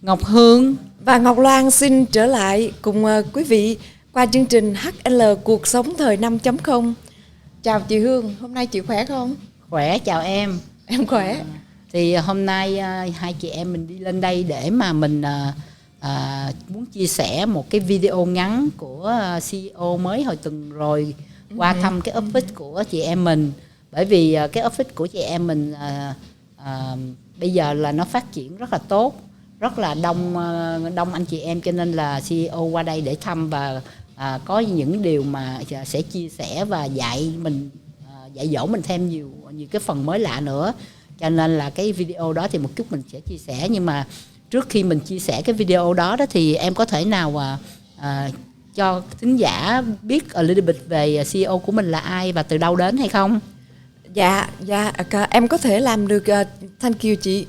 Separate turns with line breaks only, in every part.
Ngọc Hương
và Ngọc Loan xin trở lại cùng quý vị qua chương trình HL Cuộc Sống Thời 5.0. Chào chị Hương, hôm nay chị khỏe không?
Khỏe, chào em.
Em khỏe.
Thì hôm nay hai chị em mình đi lên đây để mà mình muốn chia sẻ một cái video ngắn của CEO mới hồi tuần rồi qua thăm cái office của chị em mình. Bởi vì cái office của chị em mình bây giờ là nó phát triển rất là tốt, rất là đông anh chị em, cho nên là CEO qua đây để thăm và có những điều mà sẽ chia sẻ và dạy dỗ mình thêm nhiều cái phần mới lạ nữa. Cho nên là cái video đó thì một chút mình sẽ chia sẻ. Nhưng mà trước khi mình chia sẻ cái video đó thì em có thể nào cho thính giả biết a little bit về CEO của mình là ai và từ đâu đến hay không?
Dạ, em có thể làm được. Thank you chị.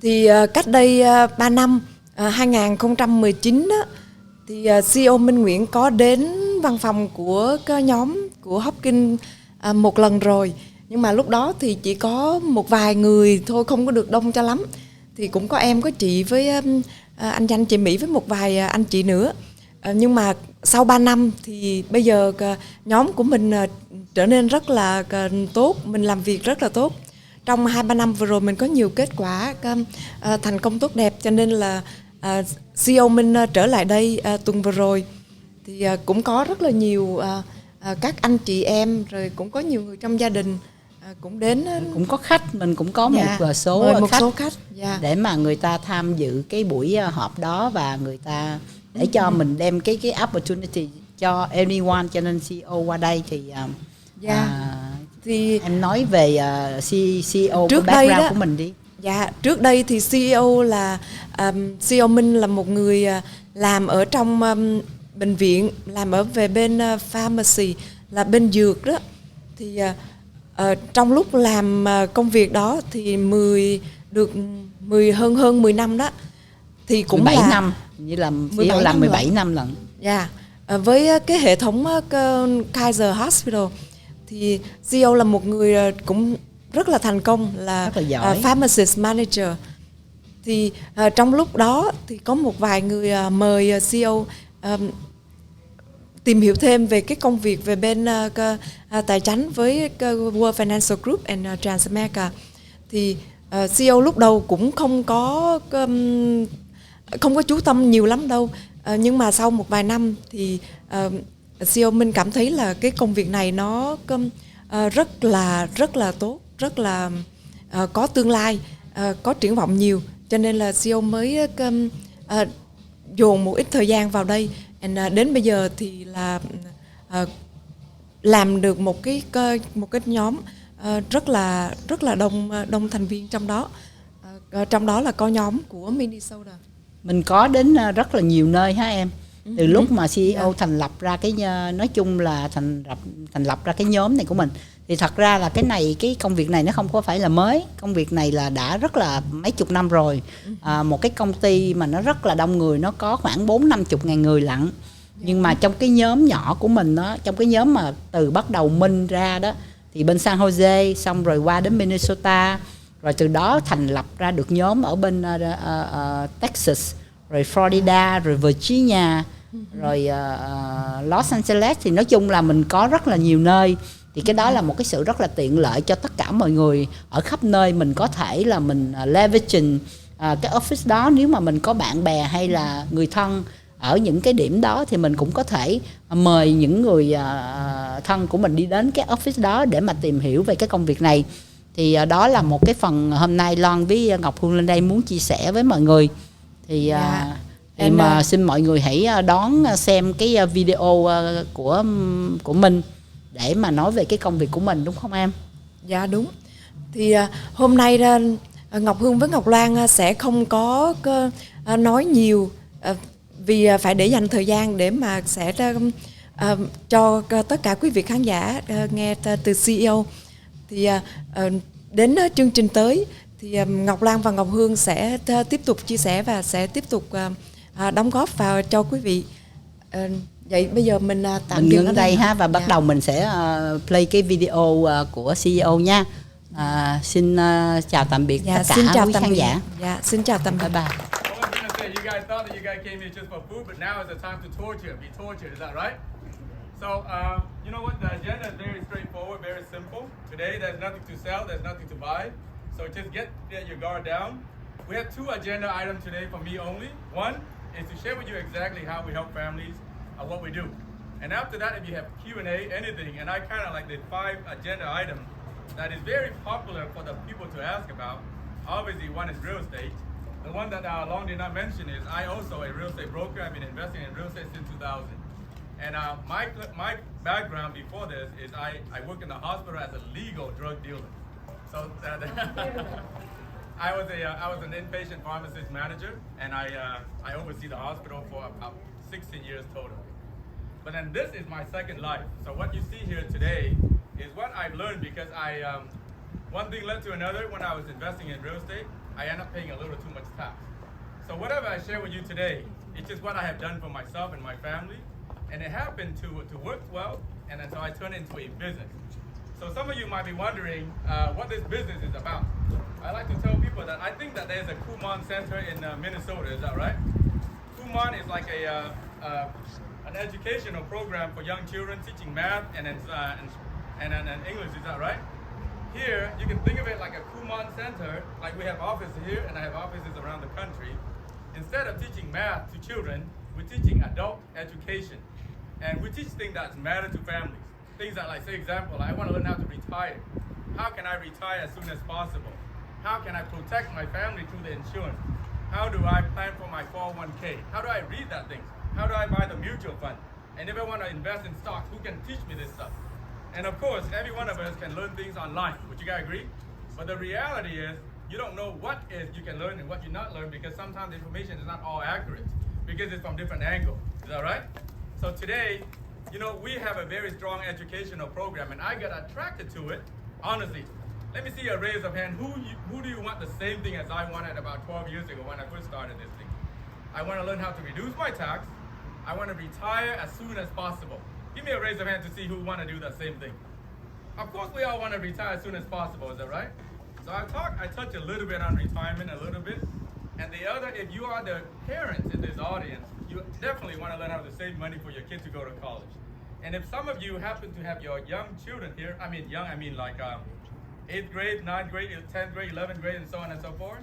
Thì cách đây 3 năm, 2019 đó, thì CEO Minh Nguyen có đến văn phòng của cái nhóm của Hopkins một lần rồi. Nhưng mà lúc đó thì chỉ có một vài người thôi, không có được đông cho lắm. Thì cũng có em, có chị với anh Danh, chị Mỹ với một vài anh chị nữa. Nhưng mà sau 3 năm thì bây giờ nhóm của mình trở nên rất là tốt, mình làm việc rất là tốt. Trong 2-3 năm vừa rồi mình có nhiều kết quả thành công tốt đẹp, cho nên là CEO Minh trở lại đây tuần vừa rồi thì cũng có rất là nhiều các anh chị em, rồi cũng có nhiều người trong gia đình cũng đến.
Cũng có khách, mình cũng có một số khách để mà người ta tham dự cái buổi họp đó, và người ta để cho mình đem cái opportunity cho anyone, cho nên CEO qua đây thì thì em nói về CEO
trước
của background
đó,
của mình đi.
Dạ, trước đây thì CEO Minh là một người làm ở trong bệnh viện, làm ở về bên pharmacy, là bên dược đó. Thì trong lúc làm công việc đó thì hơn 10 năm đó. Thì cũng
17
là
năm, như là CEO làm 17 năm lận.
Dạ. Với cái hệ thống Kaiser Hospital thì CEO là một người cũng rất là thành công, là pharmacist manager. Thì trong lúc đó thì có một vài người mời CEO tìm hiểu thêm về cái công việc về bên tài chính với World Financial Group and Transamerica. Thì CEO lúc đầu cũng không có chú tâm nhiều lắm đâu. Nhưng mà sau một vài năm thì CEO Minh cảm thấy là cái công việc này nó rất là tốt, rất là có tương lai, có triển vọng nhiều, cho nên là CEO mới dồn một ít thời gian vào đây. Đến bây giờ thì là làm được một cái nhóm rất là đông thành viên trong đó. Trong đó là có nhóm của Minnesota.
Mình có đến rất là nhiều nơi ha em. Từ lúc mà CEO thành lập ra nói chung là thành lập ra cái nhóm này của mình, thì thật ra là cái công việc này nó không có phải là mới. Công việc này là đã rất là mấy chục năm rồi. Một cái công ty mà nó rất là đông người, nó có khoảng 40-50 ngàn người lận. Nhưng mà trong cái nhóm nhỏ của mình đó, trong cái nhóm mà từ bắt đầu Minh ra đó, thì bên San Jose, xong rồi qua đến Minnesota, rồi từ đó thành lập ra được nhóm ở bên Texas, rồi Florida, rồi Virginia, rồi Los Angeles. Thì nói chung là mình có rất là nhiều nơi. Thì cái đó là một cái sự rất là tiện lợi cho tất cả mọi người ở khắp nơi. Mình có thể là mình leveraging cái office đó. Nếu mà mình có bạn bè hay là người thân ở những cái điểm đó thì mình cũng có thể mời những người thân của mình đi đến cái office đó để mà tìm hiểu về cái công việc này. Thì đó là một cái phần hôm nay Loan với Ngọc Hương lên đây muốn chia sẻ với mọi người. Thì xin mọi người hãy đón xem cái video của mình để mà nói về cái công việc của mình, đúng không em?
Dạ đúng. Thì hôm nay Ngọc Hương với Ngọc Loan sẽ không có nói nhiều, vì phải để dành thời gian để mà sẽ cho tất cả quý vị khán giả nghe từ CEO. Thì đến chương trình tới thì Ngọc Lan và Ngọc Hương sẽ tiếp tục chia sẻ và sẽ tiếp tục đóng góp vào cho quý vị. Vậy bây giờ mình tạm dừng ở đây
ha, và bắt đầu mình sẽ play cái video của CEO nha. Xin chào tạm biệt tất cả quý khán giả.
Dạ, xin chào tạm biệt.
Bye bye.
say, you guys thought that you guys came here just for food, but now is the time to be tortured, is that right? So, you know what, the agenda is very straightforward, very simple. Today, there's nothing to sell, there's nothing to buy. So just get your guard down. We have 2 agenda items today for me only. One is to share with you exactly how we help families, what we do. And after that, if you have Q&A, anything, and I kind of like the 5 agenda items that is very popular for the people to ask about. Obviously, one is real estate. The one that Long did not mention is I also a real estate broker. I've been investing in real estate since 2000. And my background before this is I worked in the hospital as a legal drug dealer. So I was an inpatient pharmacist manager, and I oversee the hospital for about 16 years total. But then this is my second life. So what you see here today is what I've learned because one thing led to another. When I was investing in real estate, I ended up paying a little too much tax. So whatever I share with you today, it's just what I have done for myself and my family. And it happened to work well, and then so I turned it into a business. So some of you might be wondering what this business is about. I like to tell people that I think that there's a Kumon Center in Minnesota, is that right? Kumon is like an educational program for young children teaching math and English, is that right? Here, you can think of it like a Kumon Center, like we have offices here and I have offices around the country. Instead of teaching math to children, we're teaching adult education. And we teach things that matter to families. Things that, like, say example, I want to learn how to retire. How can I retire as soon as possible? How can I protect my family through the insurance? How do I plan for my 401k? How do I read that thing? How do I buy the mutual fund? And if I want to invest in stocks, who can teach me this stuff? And of course, every one of us can learn things online. Would you guys agree? But the reality is, you don't know what is you can learn and what you not learn because sometimes the information is not all accurate because it's from different angles. Is that right? So today, you know, we have a very strong educational program and I got attracted to it, honestly. Let me see a raise of hand. Who do you want the same thing as I wanted about 12 years ago when I first started this thing? I want to learn how to reduce my tax. I want to retire as soon as possible. Give me a raise of hand to see who want to do the same thing. Of course, we all want to retire as soon as possible, is that right? So I touch a little bit on retirement, a little bit. And the other, if you are the parents in this audience, you definitely want to learn how to save money for your kid to go to college. And if some of you happen to have your young children here, I mean like 8th grade, 9th grade, 10th grade, 11th grade, and so on and so forth,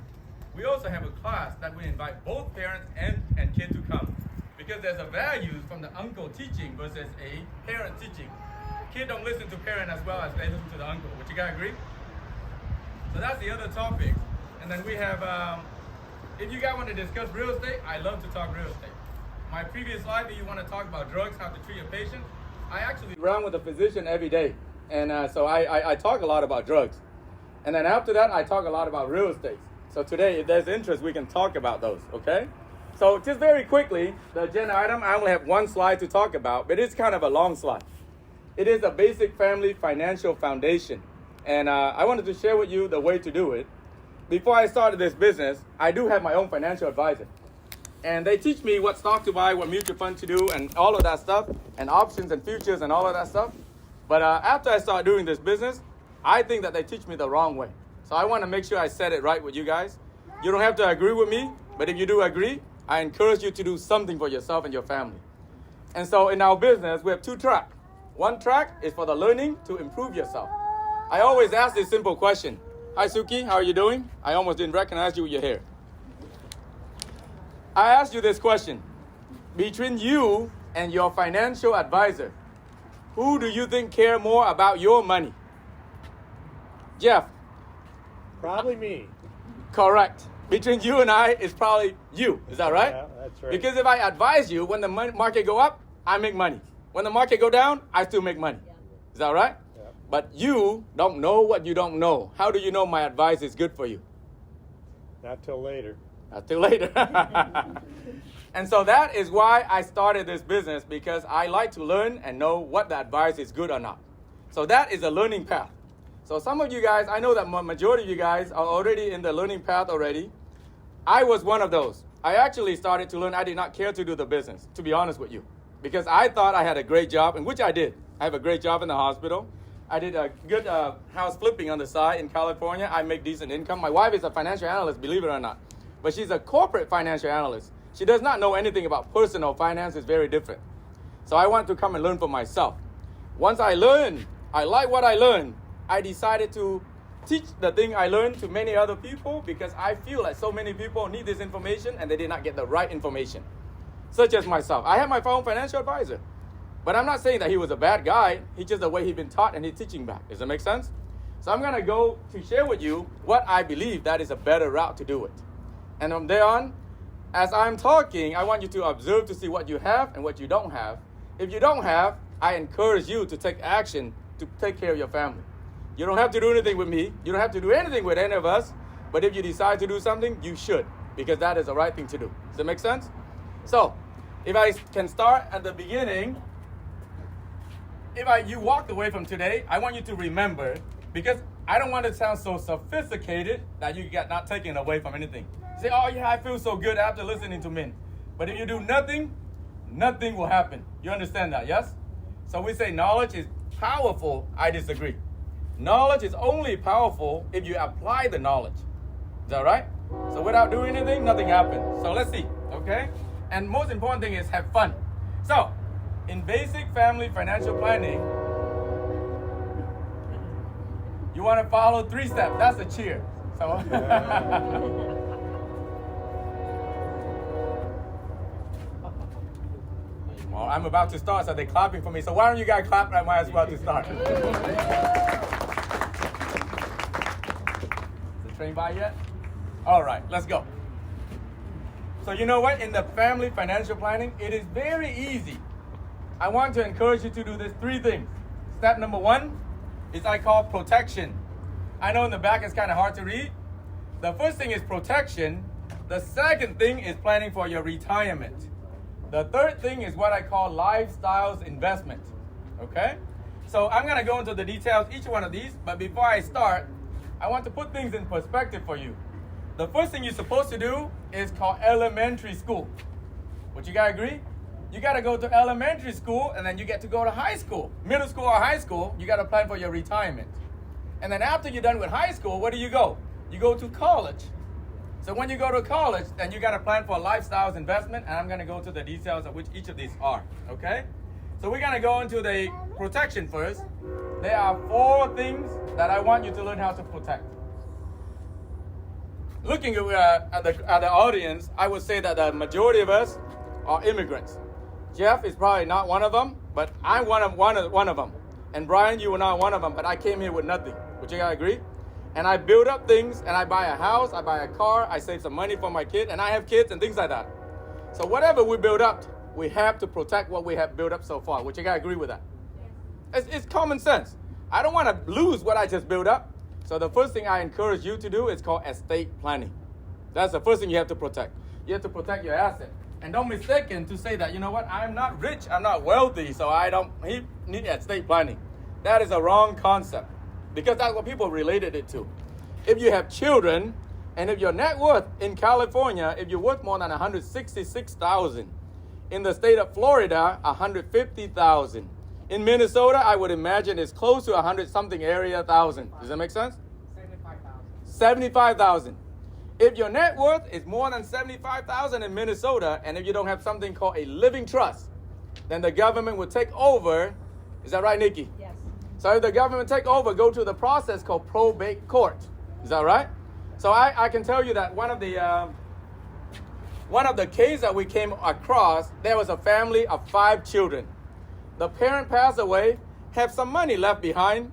we also have a class that we invite both parents and kid to come. Because there's a value from the uncle teaching versus a parent teaching. Kid don't listen to parent as well as they listen to the uncle. Would you guys agree? So that's the other topic. And then we have, if you guys want to discuss real estate, I love to talk real estate. My previous life, if you want to talk about drugs, how to treat a patient, I actually run with a physician every day. And so I talk a lot about drugs. And then after that, I talk a lot about real estate. So today, if there's interest, we can talk about those, okay? So just very quickly, the agenda item, I only have one slide to talk about, but it's kind of a long slide. It is a basic family financial foundation. And I wanted to share with you the way to do it. Before I started this business, I do have my own financial advisor. And they teach me what stock to buy, what mutual fund to do, and all of that stuff, and options and futures and all of that stuff. But after I started doing this business, I think that they teach me the wrong way. So I want to make sure I set it right with you guys. You don't have to agree with me, but if you do agree, I encourage you to do something for yourself and your family. And so in our business, we have 2 tracks. One track is for the learning to improve yourself. I always ask this simple question. Hi, Suki, how are you doing? I almost didn't recognize you with your hair. I asked you this question. Between you and your financial advisor, who do you think care more about your money? Jeff?
Probably me.
Correct. Between you and I, it's probably you. Is that right?
Yeah, that's right.
Because if I advise you, when the market go up, I make money. When the market go down, I still make money. Is that right?
Yeah.
But you don't know what you don't know. How do you know my advice is good for you?
Not till later.
Not till later. And so that is why I started this business, because I like to learn and know what the advice is good or not. So that is a learning path. So some of you guys, I know that majority of you guys are already in the learning path already. I was one of those. I actually started to learn. I did not care to do the business, to be honest with you, because I thought I had a great job, and which I did. I have a great job in the hospital. I did a good house flipping on the side in California. I make decent income. My wife is a financial analyst, believe it or not. but she's a corporate financial analyst. She does not know anything about personal finance. It's very different. So I want to come and learn for myself. Once I learned, I like what I learned, I decided to teach the thing I learned to many other people because I feel like so many people need this information and they did not get the right information. Such as myself. I have my own financial advisor. But I'm not saying that he was a bad guy. He's just the way he's been taught and he's teaching back. Does that make sense? So I'm going to go to share with you what I believe that is a better route to do it. And from there on, as I'm talking, I want you to observe to see what you have and what you don't have. If you don't have, I encourage you to take action to take care of your family. You don't have to do anything with me. You don't have to do anything with any of us. But if you decide to do something, you should, because that is the right thing to do. Does that make sense? So, if I can start at the beginning, you walked away from today, I want you to remember, because I don't want to sound so sophisticated that you get not taken away from anything. Say, oh yeah, I feel so good after listening to Minh. But if you do nothing, nothing will happen. You understand that, yes? So we say knowledge is powerful. I disagree. Knowledge is only powerful if you apply the knowledge. Is that right? So without doing anything, nothing happens. So let's see, okay? And most important thing is have fun. So, in basic family financial planning, you want to follow 3 steps. That's a cheer. So, well, I'm about to start, so they're clapping for me. So why don't you guys clap? I might as well to start. Is the train by yet? All right, let's go. So you know what? In the family financial planning, it is very easy. I want to encourage you to do this 3 things. Step number 1 is I call protection. I know in the back it's kind of hard to read. The first thing is protection. The second thing is planning for your retirement. The third thing is what I call lifestyles investment. Okay? So I'm going to go into the details, each one of these. But before I start, I want to put things in perspective for you. The first thing you're supposed to do is called elementary school. Would you guys agree? You got to go to elementary school and then you get to go to high school. Middle school or high school, you got to plan for your retirement. And then after you're done with high school, where do you go? You go to college. So when you go to college, then you got to plan for lifestyles investment, and I'm going to go to the details of which each of these are, okay? So we're going to go into the protection first. There are 4 things that I want you to learn how to protect. Looking at the audience, I would say that the majority of us are immigrants. Jeff is probably not one of them, but I'm one of them. And Brian, you were not one of them, but I came here with nothing. Would you guys agree? And I build up things, and I buy a house, I buy a car, I save some money for my kid, and I have kids and things like that. So whatever we build up, we have to protect what we have built up so far. Would you guys agree with that? Yes. It's common sense. I don't want to lose what I just built up. So the first thing I encourage you to do is called estate planning. That's the first thing you have to protect. You have to protect your asset. And don't mistake to say that, you know what, I'm not rich, I'm not wealthy, so I don't need estate planning. That is a wrong concept. Because that's what people related it to. If you have children, and if your net worth in California, if you're worth more than $166,000, in the state of Florida, $150,000. In Minnesota, I would imagine it's close to 100-something area thousand. Does that make sense? 75,000. If your net worth is more than 75,000 in Minnesota, and if you don't have something called a living trust, then the government will take over. Is that right, Nikki?
Yes.
So if the government take over, go to the process called Probate Court. Is that right? So I can tell you that one of the cases that we came across, there was a family of 5 children. The parent passed away, have some money left behind,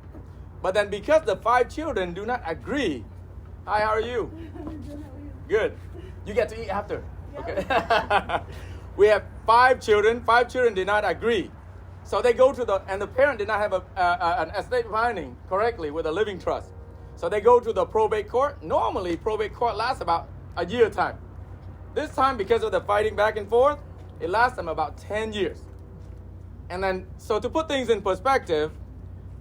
but then because the 5 children do not agree. Hi, how are you? Good. You get to eat after. Okay. We have 5 children. 5 children did not agree. So they go to and the parent did not have an estate planning correctly with a living trust. So they go to the probate court. Normally, probate court lasts about a year time. This time, because of the fighting back and forth, it lasts them about 10 years. And then, so to put things in perspective,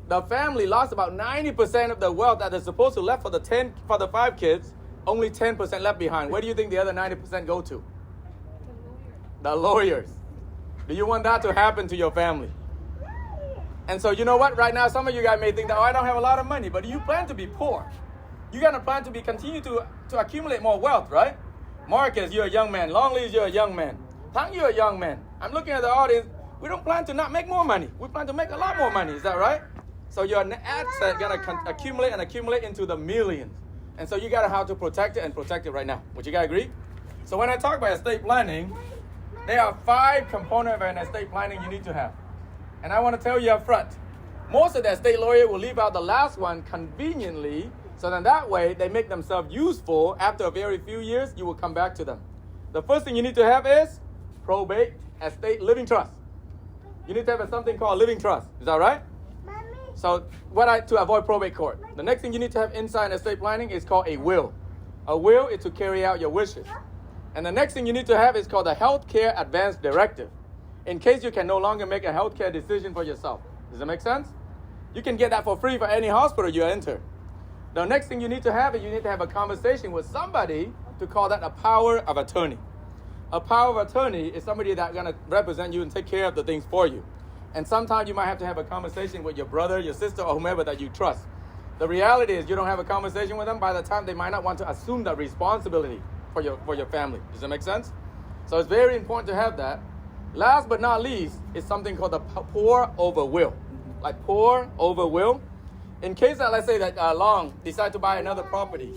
the family lost about 90% of the wealth that they're supposed to left for the 5 kids, only 10% left behind. Where do you think the other 90% go to? The lawyers. Do you want that to happen to your family? And so you know what? Right now, some of you guys may think that, oh, I don't have a lot of money, but you plan to be poor. You're going to plan to continue to accumulate more wealth, right? Marcus, you're a young man. Longley, you're a young man. Tang, you're a young man. I'm looking at the audience. We don't plan to not make more money. We plan to make a lot more money. Is that right? So your asset gonna accumulate and accumulate into the millions. And so you gotta have to protect it and protect it right now. Would you guys agree? So when I talk about estate planning, there are 5 components of an estate planning you need to have. And I want to tell you up front, most of the estate lawyer will leave out the last one conveniently, so then that way they make themselves useful. After a very few years, you will come back to them. The first thing you need to have is probate, estate, living trust. You need to have something called living trust. Is that right? So to avoid probate court. The next thing you need to have inside estate planning is called a will. A will is to carry out your wishes. And the next thing you need to have is called the Healthcare Advance Directive, in case you can no longer make a healthcare decision for yourself. Does that make sense? You can get that for free for any hospital you enter. The next thing you need to have is you need to have a conversation with somebody to call that a power of attorney. A power of attorney is somebody that's going to represent you and take care of the things for you. And sometimes you might have to have a conversation with your brother, your sister, or whomever that you trust. The reality is you don't have a conversation with them, by the time they might not want to assume that responsibility for your family. Does that make sense? So it's very important to have that. Last but not least is something called the pour over will. Like pour over will. In case that, let's say that Long decide to buy another property,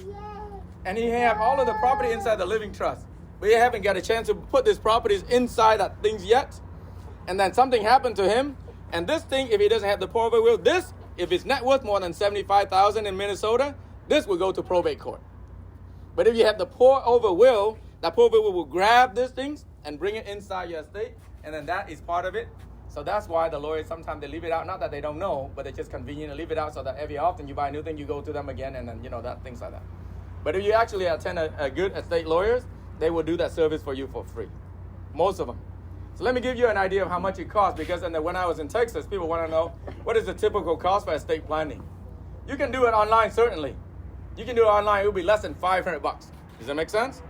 and he have all of the property inside the living trust, but he haven't got a chance to put these properties inside that things yet, and then something happened to him, and this thing, if he doesn't have the pour over will, this, if it's net worth more than $75,000 in Minnesota, this will go to probate court. But if you have the pour over will, that pour over will grab these things and bring it inside your estate, and then that is part of it. So that's why the lawyers, sometimes they leave it out, not that they don't know, but they just conveniently leave it out so that every often you buy a new thing, you go to them again, and then, that things like that. But if you actually attend a good estate lawyers, they will do that service for you for free. Most of them. So let me give you an idea of how much it costs, because when I was in Texas, people want to know, what is the typical cost for estate planning? You can do it online, certainly. You can do it online, it will be less than $500. Does that make sense?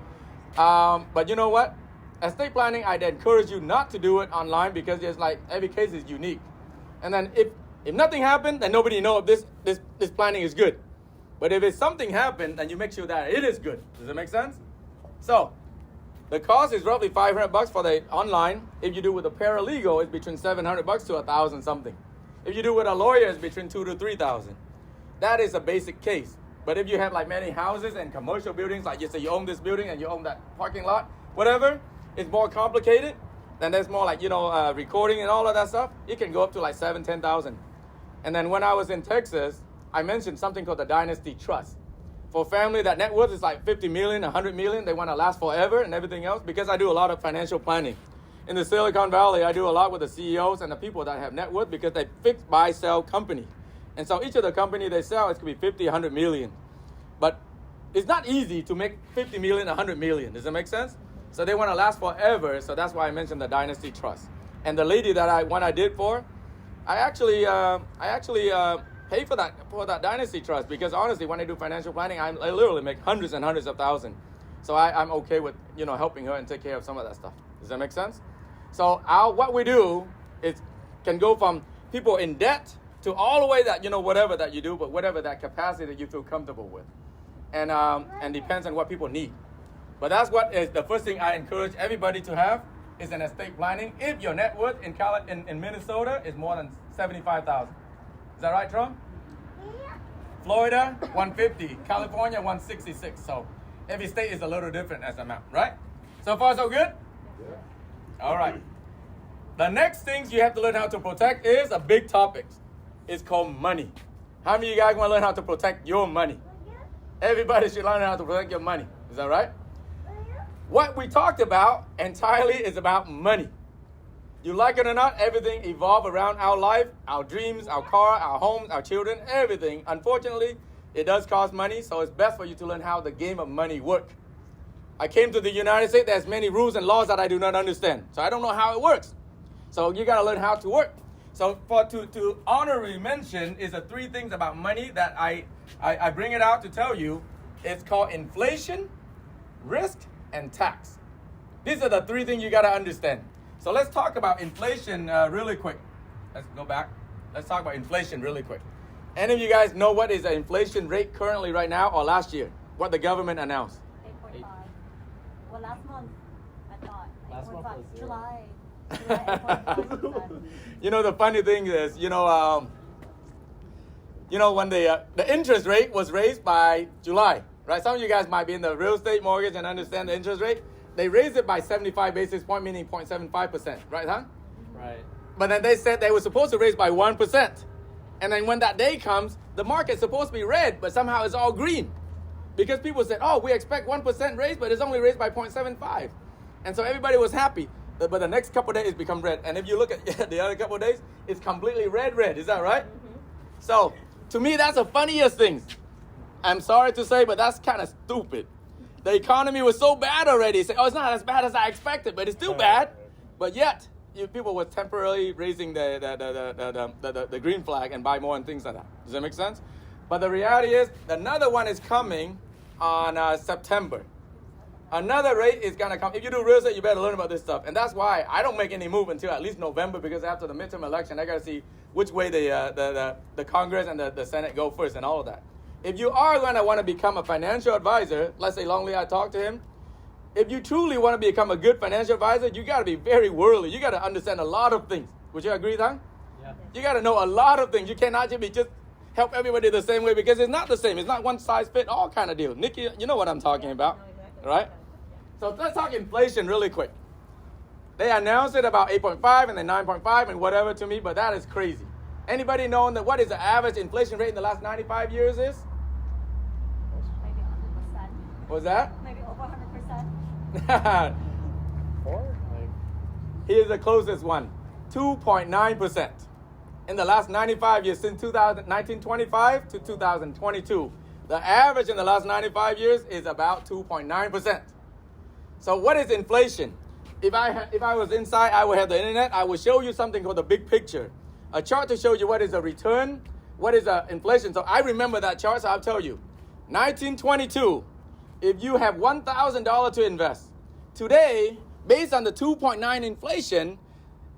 But you know what? Estate planning, I'd encourage you not to do it online, because there's every case is unique. And then if nothing happened, then nobody knows if this planning is good. But if something happened, then you make sure that it is good. Does that make sense? So the cost is roughly $500 for the online. If you do with a paralegal, it's between $700 to $1,000 something. If you do with a lawyer, it's between $2,000 to $3,000. That is a basic case. But if you have many houses and commercial buildings, like you say you own this building and you own that parking lot, whatever, it's more complicated. Then there's more recording and all of that stuff. It can go up to $7,000, $10,000. And then when I was in Texas, I mentioned something called the Dynasty Trust. For family that net worth is $50 million, $100 million, they want to last forever and everything else, because I do a lot of financial planning. In the Silicon Valley, I do a lot with the CEOs and the people that have net worth, because they fix, buy, sell company. And so each of the company they sell, it could be 50, 100 million. But it's not easy to make 50 million, 100 million. Does that make sense? So they want to last forever. So that's why I mentioned the Dynasty Trust. And the lady that I did for, I actually pay for that Dynasty Trust, because honestly, when I do financial planning, I literally make hundreds and hundreds of thousands. So I'm okay with helping her and take care of some of that stuff. Does that make sense? So what we do is can go from people in debt to all the way that whatever that you do, but whatever that capacity that you feel comfortable with, and depends on what people need. But that's what is the first thing I encourage everybody to have is an estate planning. If your net worth in Minnesota is more than $75,000. Is that right, Trump? Florida, 150. California, 166. So every state is a little different as amount, right? So far, so good? Yeah. All right. The next things you have to learn how to protect is a big topic. It's called money. How many of you guys want to learn how to protect your money? Everybody should learn how to protect your money. Is that right? What we talked about entirely is about money. You like it or not, everything evolves around our life, our dreams, our car, our homes, our children, everything. Unfortunately, it does cost money, so it's best for you to learn how the game of money works. I came to the United States, there's many rules and laws that I do not understand. So I don't know how it works. So you got to learn how to work. So to honorably mention is the 3 things about money that I bring it out to tell you. It's called inflation, risk, and tax. These are the 3 things you got to understand. So let's talk about inflation really quick. Let's go back. Let's talk about inflation really quick. Any of you guys know what is the inflation rate currently right now or last year? What the government announced?
8.5. But last month, I thought
Last month
8.5.
was zero.
July 8.5%.
You know, the funny thing is, when the interest rate was raised by July, right? Some of you guys might be in the real estate mortgage and understand the interest rate. They raised it by 75 basis point, meaning 0.75%, right, huh?
Right.
But then they said they were supposed to raise by 1%. And then when that day comes, the market's supposed to be red, but somehow it's all green. Because people said, oh, we expect 1% raise, but it's only raised by 0.75. And so everybody was happy. But the next couple of days, it's become red. And if you look at the other couple of days, it's completely red. Is that right? Mm-hmm. So, to me, that's the funniest thing. I'm sorry to say, but that's kind of stupid. The economy was so bad already. Say, oh, it's not as bad as I expected, but it's still bad. But yet, people were temporarily raising the green flag and buy more and things like that. Does that make sense? But the reality is, another one is coming on September. Another rate is going to come. If you do real estate, you better learn about this stuff. And that's why I don't make any move until at least November, because after the midterm election, I got to see which way the Congress and the Senate go first and all of that. If you are going to want to become a financial advisor, let's say Longley, I talked to him. If you truly want to become a good financial advisor, you got to be very worldly. You got to understand a lot of things. Would you agree, Thang?
Yeah.
You got to know a lot of things. You cannot just help everybody the same way, because it's not the same. It's not one size fit all kind of deal. Nikki, you know what I'm talking about, right? So let's talk inflation really quick. They announced it about 8.5 and then 9.5 and whatever to me, but that is crazy. Anybody knowing that what is the average inflation rate in the last 95 years is?
Maybe 100%.
What's that?
Maybe over 100%.
Or,
Here's the closest one, 2.9%. In the last 95 years, since 1925 to 2022, the average in the last 95 years is about 2.9%. So what is inflation? If I was inside, I would have the internet. I would show you something called the big picture, a chart to show you what is a return, what is inflation. So I remember that chart, so I'll tell you. 1922, if you have $1,000 to invest, today, based on the 2.9 inflation,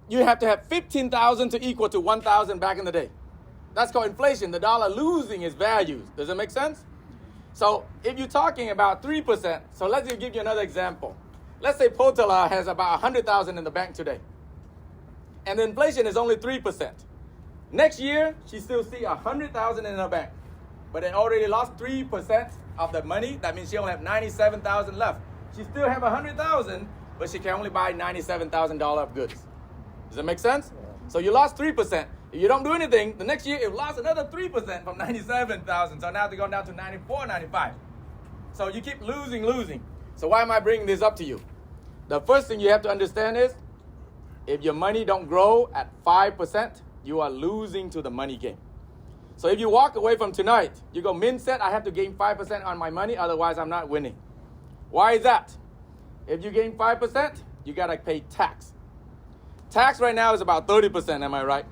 you have to have 15,000 to equal to 1,000 back in the day. That's called inflation, the dollar losing its values. Does it make sense? So if you're talking about 3%, so let's just give you another example. Let's say Potala has about 100,000 in the bank today, and the inflation is only 3%. Next year, she still see 100,000 in her bank, but it already lost 3% of the money. That means she only have 97,000 left. She still have 100,000, but she can only buy $97,000 of goods. Does that make sense? So you lost 3%. If you don't do anything, the next year it lost another 3% from 97,000. So now they're going down to 94, 95. So you keep losing. So why am I bringing this up to you? The first thing you have to understand is, if your money don't grow at 5%, you are losing to the money game. So if you walk away from tonight, you go, Min said I have to gain 5% on my money, otherwise I'm not winning. Why is that? If you gain 5%, you got to pay tax. Tax right now is about 30%, am I right?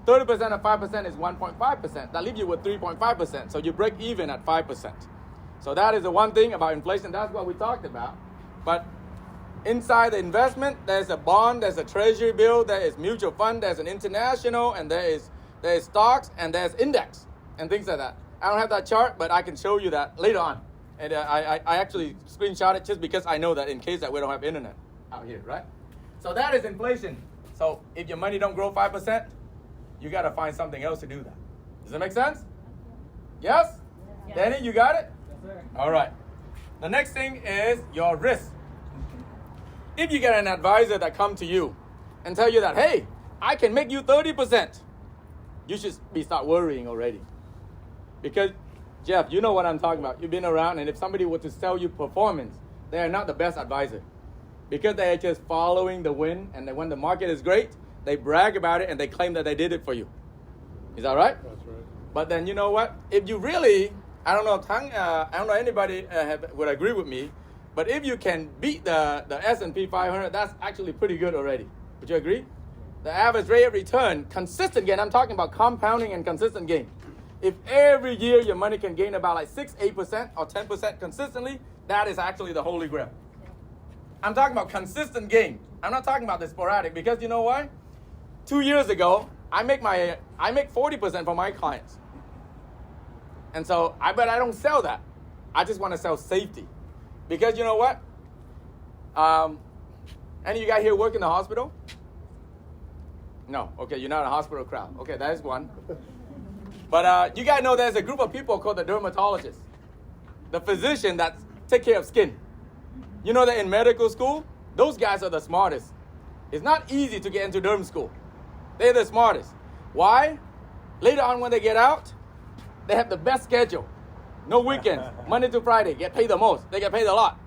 30% of 5% is 1.5%. That leaves you with 3.5%. So you break even at 5%. So that is the one thing about inflation. That's what we talked about. But inside the investment, there's a bond, there's a treasury bill, there is mutual fund, there's an international, and there is stocks, and there's index, and things like that. I don't have that chart, but I can show you that later on. And I actually screenshot it just because I know that in case that we don't have internet out here, right? So that is inflation. So if your money don't grow 5%, you got to find something else to do that. Does that make sense? Yes? Yes. Danny, you got it?
Yes, sir.
All right. The next thing is your risk. If you get an advisor that come to you and tell you that, hey, I can make you 30%, you should start worrying already. Because, Jeff, you know what I'm talking about. You've been around, and if somebody were to sell you performance, they are not the best advisor. Because they are just following the wind, and then when the market is great, they brag about it and they claim that they did it for you. Is that right?
That's right.
But then you know what? If you really, I don't know anybody would agree with me, but if you can beat the S&P 500, that's actually pretty good already. Would you agree? The average rate of return, consistent gain, I'm talking about compounding and consistent gain. If every year your money can gain about like 6, 8% or 10% consistently, that is actually the holy grail. I'm talking about consistent gain. I'm not talking about the sporadic, because you know why? 2 years ago, I make 40% for my clients. And so I don't sell that. I just want to sell safety. Because you know what?
Any of you guys here work in the hospital? No. Okay, you're not a hospital crowd. Okay, that is one. But you guys know there's a group of people called the dermatologists, the physician that take care of skin. You know that in medical school, those guys are the smartest. It's not easy to get into derm school. They're the smartest. Why? Later on when they get out, they have the best schedule. No weekends. Monday to Friday. Get paid the most. They get paid a lot.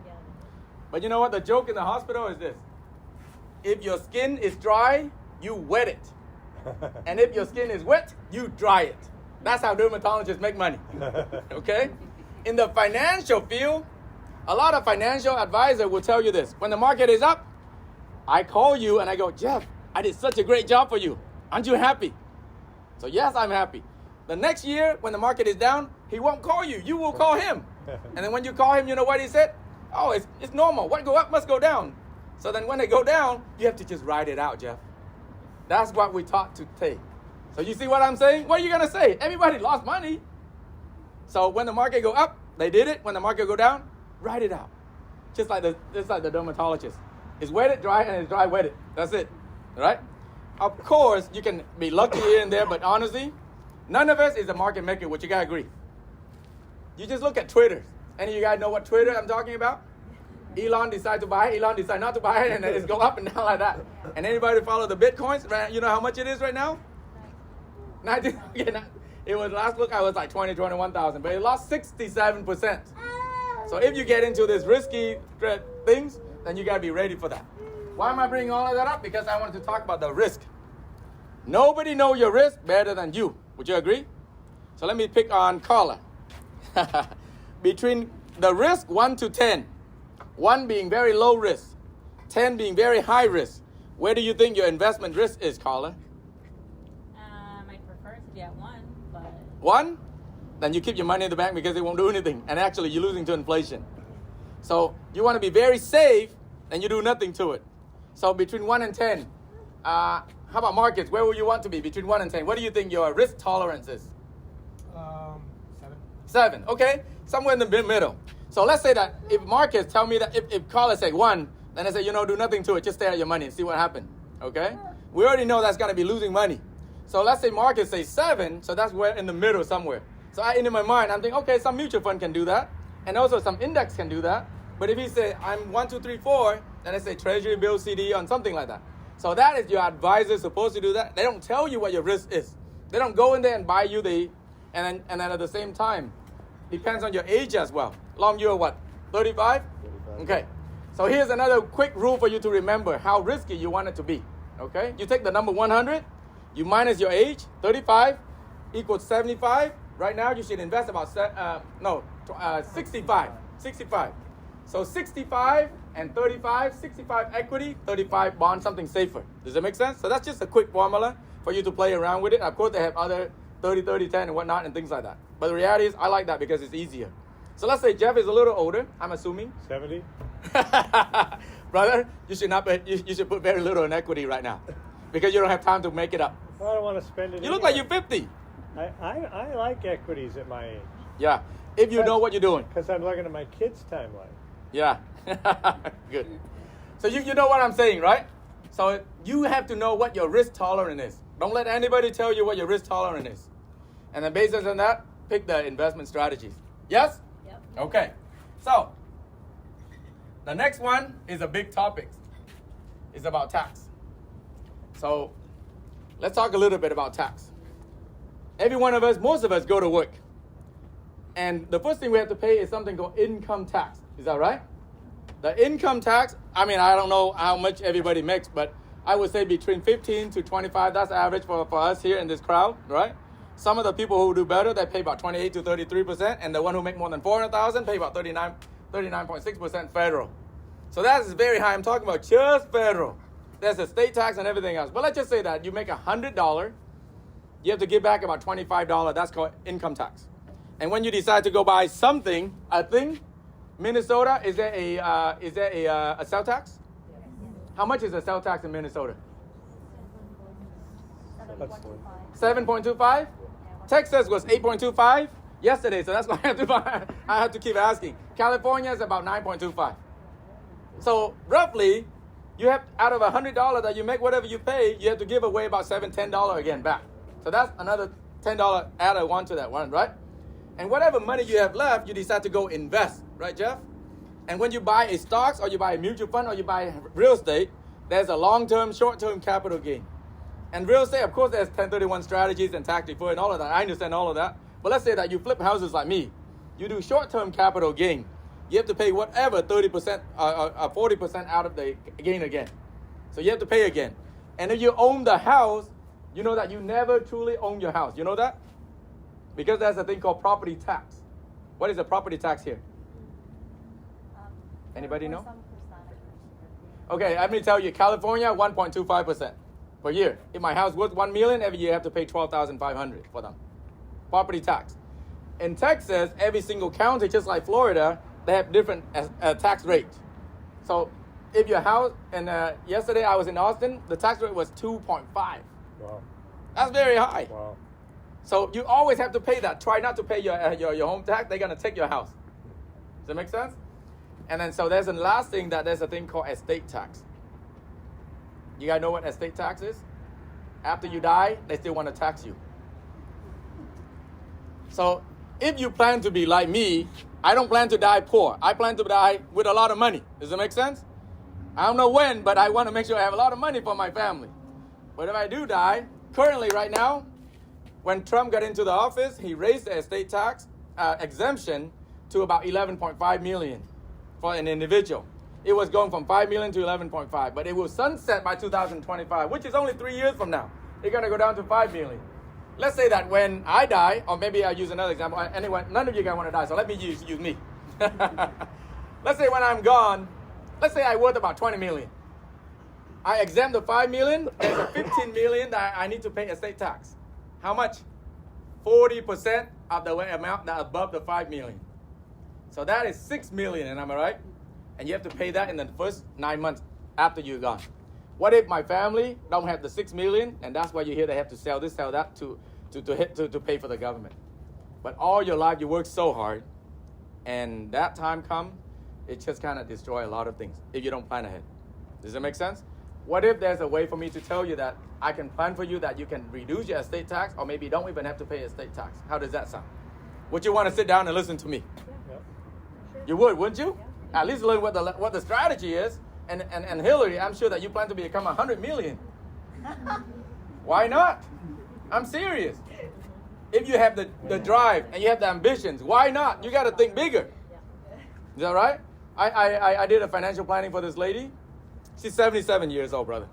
But you know what? The joke in the hospital is this. If your skin is dry, you wet it. And if your skin is wet, you dry it. That's how dermatologists make money. Okay? In the financial field, a lot of financial advisors will tell you this. When the market is up, I call you and I go, Jeff, I did such a great job for you. Aren't you happy? So yes, I'm happy. The next year, when the market is down, he won't call you. You will call him. And then when you call him, you know what he said? Oh, it's normal. What go up must go down. So then when they go down, you have to just ride it out, Jeff. That's what we taught to take. So you see what I'm saying? What are you going to say? Everybody lost money. So when the market go up, they did it. When the market go down, ride it out. Just like the dermatologist. It's wetted, dry, and it's dry, wetted. That's it. All right? Of course, you can be lucky here and there, but honestly, none of us is a market maker, which you got to agree. You just look at Twitter. Any of you guys know what Twitter I'm talking about? Elon decide to buy it, Elon decide not to buy it, and then it's go up and down like that. And anybody follow the Bitcoins, right? You know how much it is right now? 19, it was last look, I was like 21,000, but it lost 67%. So if you get into this risky things, then you got to be ready for that. Why am I bringing all of that up? Because I wanted to talk about the risk. Nobody know your risk better than you. Would you agree? So let me pick on Carla. Between the risk 1 to 10, 1 being very low risk, 10 being very high risk, where do you think your investment risk is, Carla?
I prefer it to be at 1, but
1? Then you keep your money in the bank because it won't do anything. And actually, you're losing to inflation. So you want to be very safe, and you do nothing to it. So between 1 and 10, how about markets? Where would you want to be between 1 and 10? What do you think your risk tolerance is?
7.
7, okay. Somewhere in the middle. So let's say that if markets tell me that if Carla say 1, then I say, do nothing to it. Just stay at your money and see what happens, okay? We already know that's going to be losing money. So let's say markets say 7, so that's where in the middle somewhere. So in my mind, I'm thinking, okay, some mutual fund can do that. And also some index can do that. But if he say, I'm 1, 2, 3, 4, then I say treasury bill, CD, on something like that. So that is your advisor supposed to do that. They don't tell you what your risk is. They don't go in there and buy you and then at the same time, depends on your age as well. Long, you're what, 35?
35.
Okay. So here's another quick rule for you to remember how risky you want it to be. Okay? You take the number 100, you minus your age, 35 equals 75. Right now, you should invest about 65. 65. So 65 and 35, 65 equity, 35 bond, something safer. Does that make sense? So that's just a quick formula for you to play around with it. Of course, they have other 30, 30, 10 and whatnot and things like that. But the reality is, I like that because it's easier. So let's say Jeff is a little older, I'm assuming.
70?
Brother, you should put very little in equity right now because you don't have time to make it up.
I don't want to spend it.
You look like you're 50.
I like equities at my age.
Yeah, if you know what you're doing.
Because I'm looking at my kids' timeline.
Yeah, good. So you know what I'm saying, right? So you have to know what your risk tolerance is. Don't let anybody tell you what your risk tolerance is. And then based on that, pick the investment strategies. Yes?
Yep.
Okay. So the next one is a big topic. It's about tax. So let's talk a little bit about tax. Every one of us, most of us go to work. And the first thing we have to pay is something called income tax. Is that right? The income tax, I don't know how much everybody makes, but I would say between 15 to 25, that's average for us here in this crowd, right? Some of the people who do better, they pay about 28 to 33%, and the one who make more than 400,000 pay about 39.6% federal. So that is very high. I'm talking about just federal. There's a state tax and everything else. But let's just say that you make $100, you have to give back about $25. That's called income tax. And when you decide to go buy something, a thing, Minnesota, is there a sales tax? How much is a sales tax in Minnesota? 7.25. Texas was 8.25 yesterday, so that's why I have to keep asking. California is about 9.25. So roughly, you have out of $100 that you make, whatever you pay, you have to give away about $10 again back. So that's another $10 added on to that one, right? And whatever money you have left, you decide to go invest, right, Jeff? And when you buy a stocks or you buy a mutual fund or you buy real estate, there's a long-term, short-term capital gain. And real estate, of course, there's 1031 strategies and tax deferred and all of that. I understand all of that. But let's say that you flip houses like me. You do short-term capital gain. You have to pay whatever 30% or 40% out of the gain again. So you have to pay again. And if you own the house, you know that you never truly own your house. You know that? Because there's a thing called property tax. What is the property tax here? Anybody know? Okay, let me tell you, California, 1.25% per year. If my house worth $1 million, every year I have to pay $12,500 for them. Property tax. In Texas, every single county, just like Florida, they have different tax rates. So if your house, and yesterday I was in Austin, the tax rate was 2.5.
Wow.
That's very high.
Wow.
So you always have to pay that. Try not to pay your home tax. They're going to take your house. Does that make sense? And then so there's a last thing that there's a thing called estate tax. You guys know what estate tax is? After you die, they still want to tax you. So if you plan to be like me, I don't plan to die poor. I plan to die with a lot of money. Does that make sense? I don't know when, but I want to make sure I have a lot of money for my family. But if I do die, currently right now, when Trump got into the office, he raised the estate tax exemption to about 11.5 million for an individual. It was going from 5 million to 11.5, but it will sunset by 2025, which is only 3 years from now. It's going to go down to 5 million. Let's say that when I die, or maybe I'll use another example. Anyway, none of you guys want to die, so let me use me. Let's say when I'm gone, let's say I worth about 20 million. I exempt the 5 million, there's a 15 million that I need to pay estate tax. How much? 40% of the amount that above the 5 million. So that is 6 million, and am I right? And you have to pay that in the first 9 months after you're gone. What if my family don't have the 6 million, and that's why you hear they have to sell this, sell that to pay for the government. But all your life you work so hard, and that time come, it just kind of destroy a lot of things if you don't plan ahead. Does that make sense? What if there's a way for me to tell you that I can plan for you that you can reduce your estate tax, or maybe you don't even have to pay estate tax? How does that sound? Would you want to sit down and listen to me?
Yep.
You would, wouldn't you? At least learn what the strategy is. And Hillary, I'm sure that you plan to become 100 million. Why not? I'm serious. If you have the drive and you have the ambitions, why not? You got to think bigger. Is that right? I did a financial planning for this lady. She's 77 years old, brother.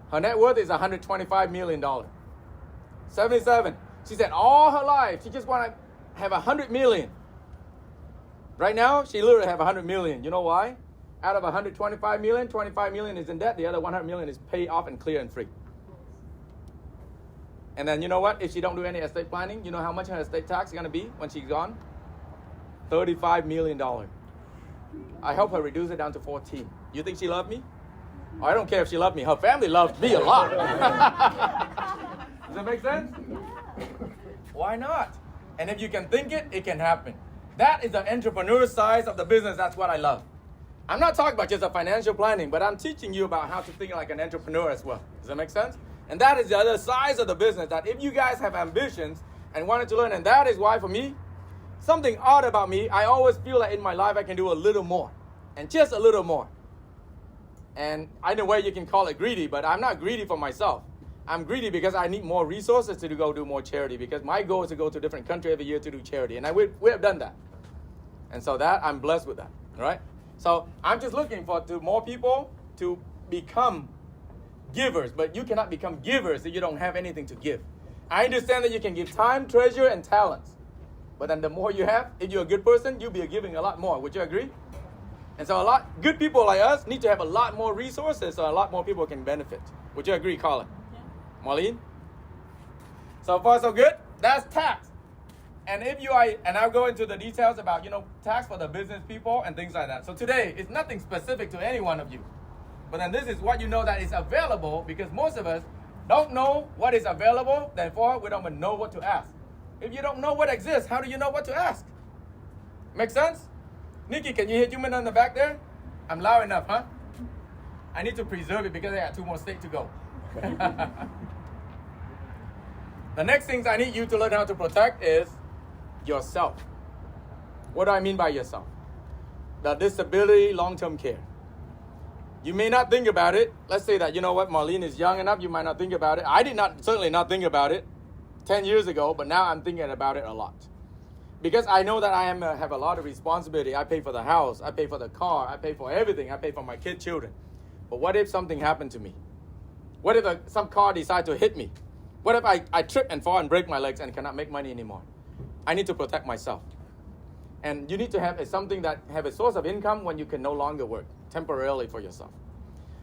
Her net worth is $125 million. 77. She said all her life, she just want to have 100 million. Right now, she literally have 100 million. You know why? Out of 125 million, 25 million is in debt. The other 100 million is paid off and clear and free. And then you know what? If she don't do any estate planning, you know how much her estate tax is going to be when she's gone? $35 million. I help her reduce it down to 14. You think she loved me? Oh, I don't care if she loved me. Her family loved me a lot. Does that make sense? Why not? And if you can think it, it can happen. That is the entrepreneur side of the business. That's what I love. I'm not talking about just a financial planning, but I'm teaching you about how to think like an entrepreneur as well. Does that make sense? And that is the other side of the business, that if you guys have ambitions and wanted to learn, and that is why for me, something odd about me, I always feel that in my life I can do a little more, and just a little more. And I know where you can call it greedy, but I'm not greedy for myself. I'm greedy because I need more resources to go do more charity, because my goal is to go to a different country every year to do charity, and we have done that. And so that, I'm blessed with that, all right? So I'm just looking for more people to become givers, but you cannot become givers if you don't have anything to give. I understand that you can give time, treasure, and talents, but then the more you have, if you're a good person, you'll be giving a lot more. Would you agree? And so good people like us need to have a lot more resources so a lot more people can benefit. Would you agree, Colin? Yeah. Marlene? So far, so good? That's tax. And I'll go into the details about, tax for the business people and things like that. So today, it's nothing specific to any one of you. But then this is what you know that is available, because most of us don't know what is available, therefore we don't even know what to ask. If you don't know what exists, how do you know what to ask? Make sense? Nikki, can you hit Human on the back there? I'm loud enough, huh? I need to preserve it because I got 2 more states to go. The next things I need you to learn how to protect is yourself. What do I mean by yourself? The disability long-term care. You may not think about it. Let's say that, you know what, Marlene is young enough, you might not think about it. I did not, certainly not think about it 10 years ago, but now I'm thinking about it a lot. Because I know that I have a lot of responsibility. I pay for the house, I pay for the car, I pay for everything, I pay for my children. But what if something happened to me? What if some car decides to hit me? What if I trip and fall and break my legs and cannot make money anymore? I need to protect myself. And you need to have something that have a source of income when you can no longer work temporarily for yourself.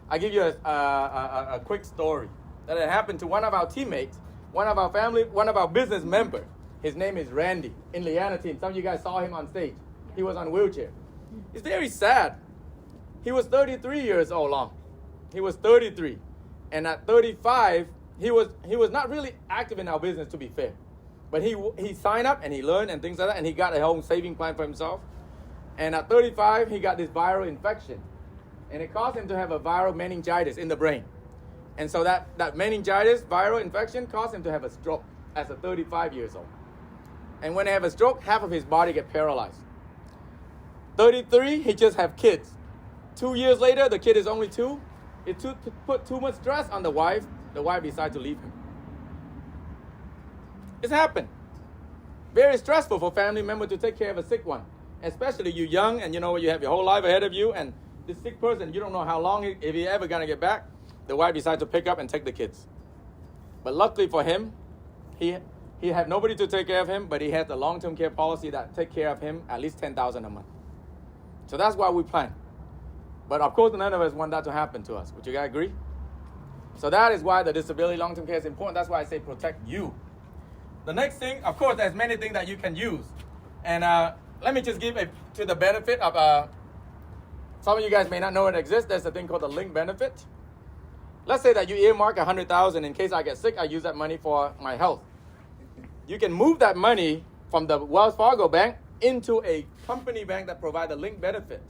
I give you a quick story that had happened to one of our teammates, one of our family, one of our business member. His name is Randy in Liana team. Some of you guys saw him on stage. He was on a wheelchair. It's very sad. He was 33 years old long. He was 33. And at 35, he was not really active in our business, to be fair. But he signed up and he learned and things like that, and he got a home saving plan for himself. And at 35, he got this viral infection. And it caused him to have a viral meningitis in the brain. And so that meningitis, viral infection, caused him to have a stroke as a 35 years old. And when he have a stroke, half of his body get paralyzed. 33, he just have kids. 2 years later, the kid is only 2. It put too much stress on the wife. The wife decided to leave him. It's happened. Very stressful for family member to take care of a sick one. Especially you young and you know you have your whole life ahead of you, and this sick person, you don't know how long, if he ever gonna get back. The wife decided to pick up and take the kids. But luckily for him, he had nobody to take care of him, but he had the long-term care policy that take care of him at least $10,000 a month. So that's why we plan. But of course, none of us want that to happen to us. Would you guys agree? So that is why the disability long-term care is important. That's why I say protect you. The next thing, of course, there's many things that you can use. And let me just give to the benefit of, some of you guys may not know it exists. There's a thing called the link benefit. Let's say that you earmark $100,000 in case I get sick, I use that money for my health. You can move that money from the Wells Fargo bank into a company bank that provides a link benefit.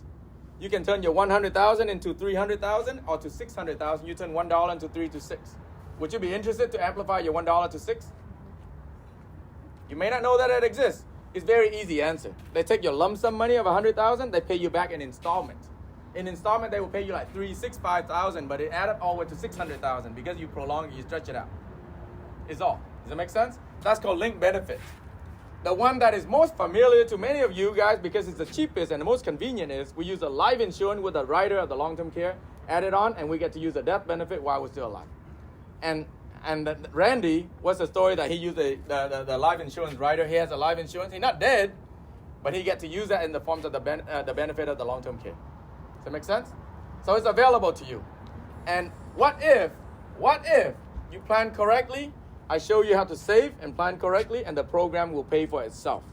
You can turn your $100,000 into $300,000 or to $600,000. You turn $1 into 3 to 6. Would you be interested to amplify your $1 to 6? You may not know that it exists. It's very easy answer. They take your lump sum money of $100,000, they pay you back in installment. In installment, they will pay you like $365,000, but it add up all the way to $600,000 because you prolong it, you stretch it out. It's all. Does that make sense? That's called link benefit. The one that is most familiar to many of you guys because it's the cheapest and the most convenient is we use a life insurance with a rider of the long-term care added on, and we get to use a death benefit while we're still alive. And Randy, what's the story that he used the life insurance rider? He has a life insurance. He's not dead, but he gets to use that in the forms of the benefit of the long-term care. Does that make sense? So it's available to you. And what if you plan correctly? I show you how to save and plan correctly, and the program will pay for itself.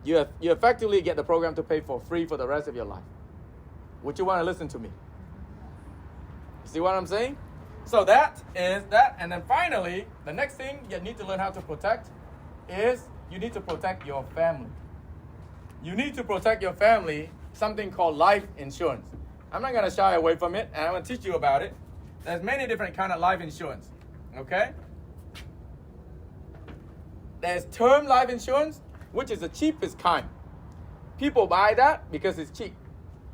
You effectively get the program to pay for free for the rest of your life. Would you want to listen to me? See what I'm saying? So that is that. And then finally, the next thing you need to learn how to protect is you need to protect your family. You need to protect your family, something called life insurance. I'm not going to shy away from it, and I'm going to teach you about it. There's many different kind of life insurance, okay? There's term life insurance, which is the cheapest kind. People buy that because it's cheap.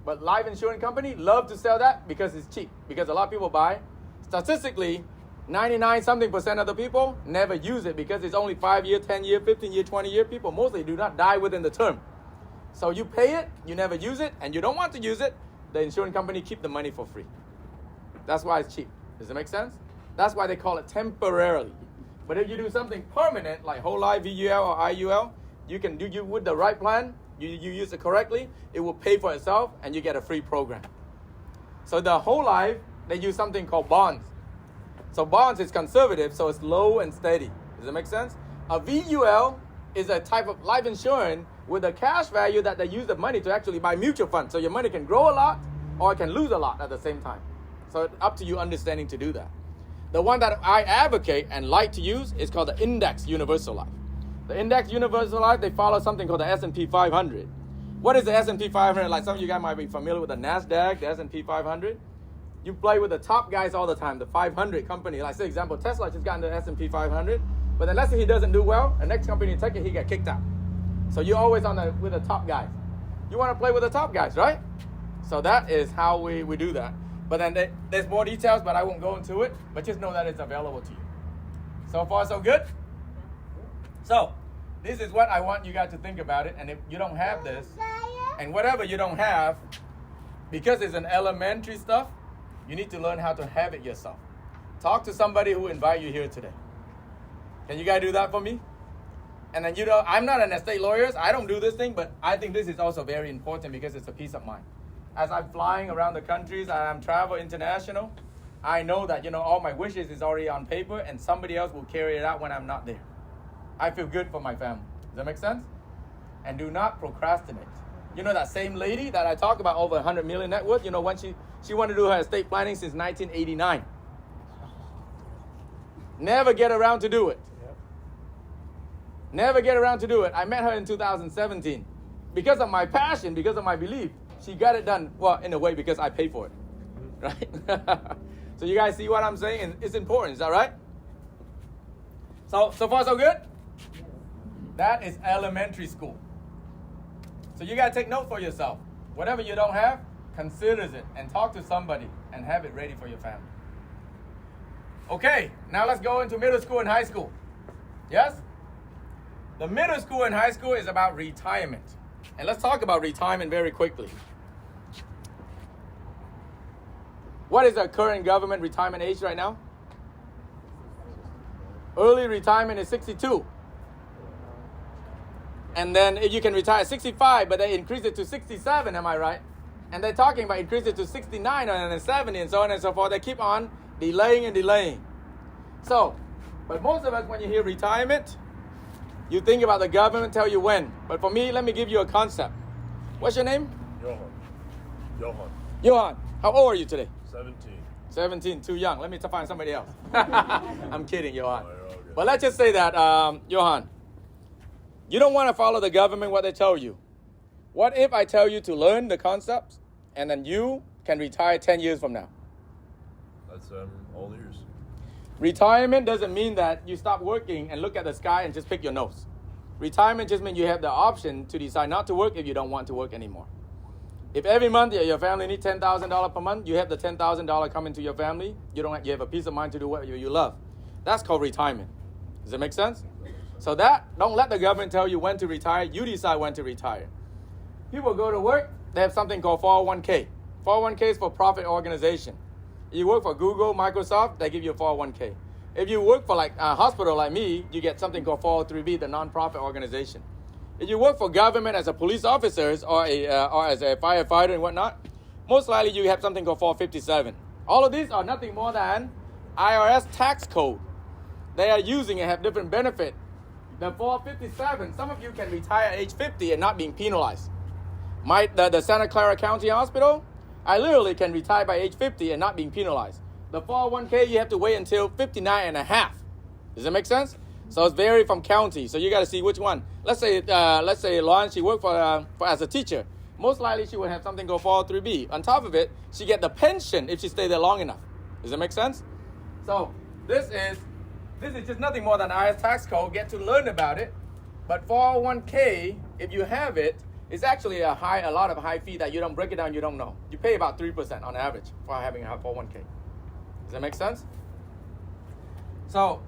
But life insurance company love to sell that because it's cheap. Because a lot of people buy. Statistically, 99% of the people never use it because it's only 5 year, 10 year, 15 year, 20 year. People mostly do not die within the term. So you pay it, you never use it, and you don't want to use it, the insurance company keep the money for free. That's why it's cheap. Does it make sense? That's why they call it temporarily. But if you do something permanent, like whole life VUL or IUL, you can do you with the right plan, you use it correctly, it will pay for itself, and you get a free program. So the whole life, they use something called bonds. So bonds is conservative, so it's low and steady. Does that make sense? A VUL is a type of life insurance with a cash value that they use the money to actually buy mutual funds. So your money can grow a lot or it can lose a lot at the same time. So it's up to you understanding to do that. The one that I advocate and like to use is called the Index Universal Life. The Index Universal Life, they follow something called the S&P 500. What is the S&P 500? Like some of you guys might be familiar with the NASDAQ, the S&P 500. You play with the top guys all the time, the 500 company. Like, say, example, Tesla just got into the S&P 500. But then let's say he doesn't do well, the next company take it, he get kicked out. So you're always with the top guys. You want to play with the top guys, right? So that is how we do that. But then there's more details, but I won't go into it. But just know that it's available to you. So far, so good? So this is what I want you guys to think about it. And if you don't have this, and whatever you don't have, because it's an elementary stuff, you need to learn how to have it yourself. Talk to somebody who invited you here today. Can you guys do that for me? And then, I'm not an estate lawyer. I don't do this thing, but I think this is also very important because it's a peace of mind. As I'm flying around the countries and I'm travel international, I know that, all my wishes is already on paper and somebody else will carry it out when I'm not there. I feel good for my family. Does that make sense? And do not procrastinate. That same lady that I talk about over 100 million net worth, when she wanted to do her estate planning since 1989. Never get around to do it. Never get around to do it. I met her in 2017. Because of my passion, because of my belief, she got it done, well, in a way, because I paid for it. Right? So you guys see what I'm saying? And it's important. Is that right? So far, so good? That is elementary school. So you got to take note for yourself. Whatever you don't have, consider it and talk to somebody and have it ready for your family. Okay, now let's go into middle school and high school. Yes? The middle school and high school is about retirement. And let's talk about retirement very quickly. What is the current government retirement age right now? Early retirement is 62. And then if you can retire at 65, but they increase it to 67, am I right? And they're talking about increase it to 69 and then 70 and so on and so forth. They keep on delaying and delaying. So, but most of us, when you hear retirement, you think about the government tell you when. But for me, let me give you a concept. What's your name? Johan. How old are you today? 17, too young. Let me find somebody else. I'm kidding, Johan. But let's just say that, Johan, you don't want to follow the government, what they tell you. What if I tell you to learn the concepts and then you can retire 10 years from now?
That's all ears.
Retirement doesn't mean that you stop working and look at the sky and just pick your nose. Retirement just means you have the option to decide not to work if you don't want to work anymore. If every month your family needs $10,000 per month, you have the $10,000 coming to your family. You have a peace of mind to do what you love. That's called retirement. Does that make sense? So don't let the government tell you when to retire. You decide when to retire. People go to work, they have something called 401k. 401k is for profit organization. You work for Google, Microsoft, they give you a 401k. If you work for like a hospital like me, you get something called 403b, the non-profit organization. If you work for government as a police officer or as a firefighter and whatnot, most likely you have something called 457. All of these are nothing more than IRS tax code. They are using and have different benefit. The 457, some of you can retire at age 50 and not being penalized. The Santa Clara County Hospital, I literally can retire by age 50 and not being penalized. The 401k, you have to wait until 59 and a half. Does that make sense? So it's vary from county. So you got to see which one. Let's say Lauren, she worked for as a teacher. Most likely she would have something called 403b. On top of it, she get the pension if she stay there long enough. Does that make sense? So this is just nothing more than IRS tax code. Get to learn about it. But 401k, if you have it, it's actually a lot of high fee that you don't break it down, you don't know. You pay about 3% on average for having a 401k. Does that make sense? So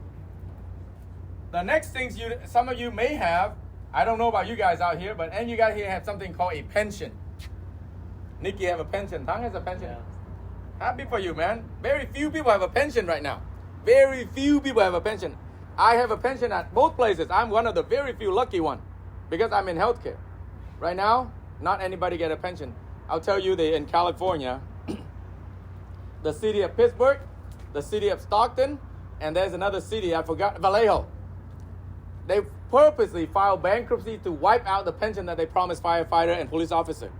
the next things some of you may have, I don't know about you guys out here, but and you guys here have something called a pension. Nikki have a pension. Thang has a pension. Yeah. Happy for you, man. Very few people have a pension right now. Very few people have a pension. I have a pension at both places. I'm one of the very few lucky ones because I'm in healthcare. Right now, not anybody get a pension. I'll tell you in California, the city of Pittsburgh, the city of Stockton, and there's another city, I forgot, Vallejo. They purposely filed bankruptcy to wipe out the pension that they promised firefighter and police officer.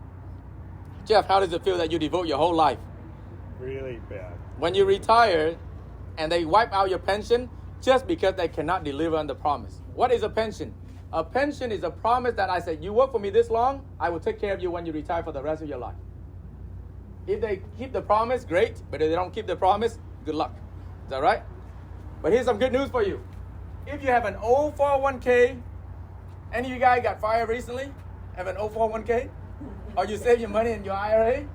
Jeff, how does it feel that you devote your whole life?
Really bad.
When you retire and they wipe out your pension just because they cannot deliver on the promise. What is a pension? A pension is a promise that I say, you work for me this long, I will take care of you when you retire for the rest of your life. If they keep the promise, great. But if they don't keep the promise, good luck. Is that right? But here's some good news for you. If you have an old 401k, any of you guys got fired recently? Have an old 401k? Or you save your money in your IRA?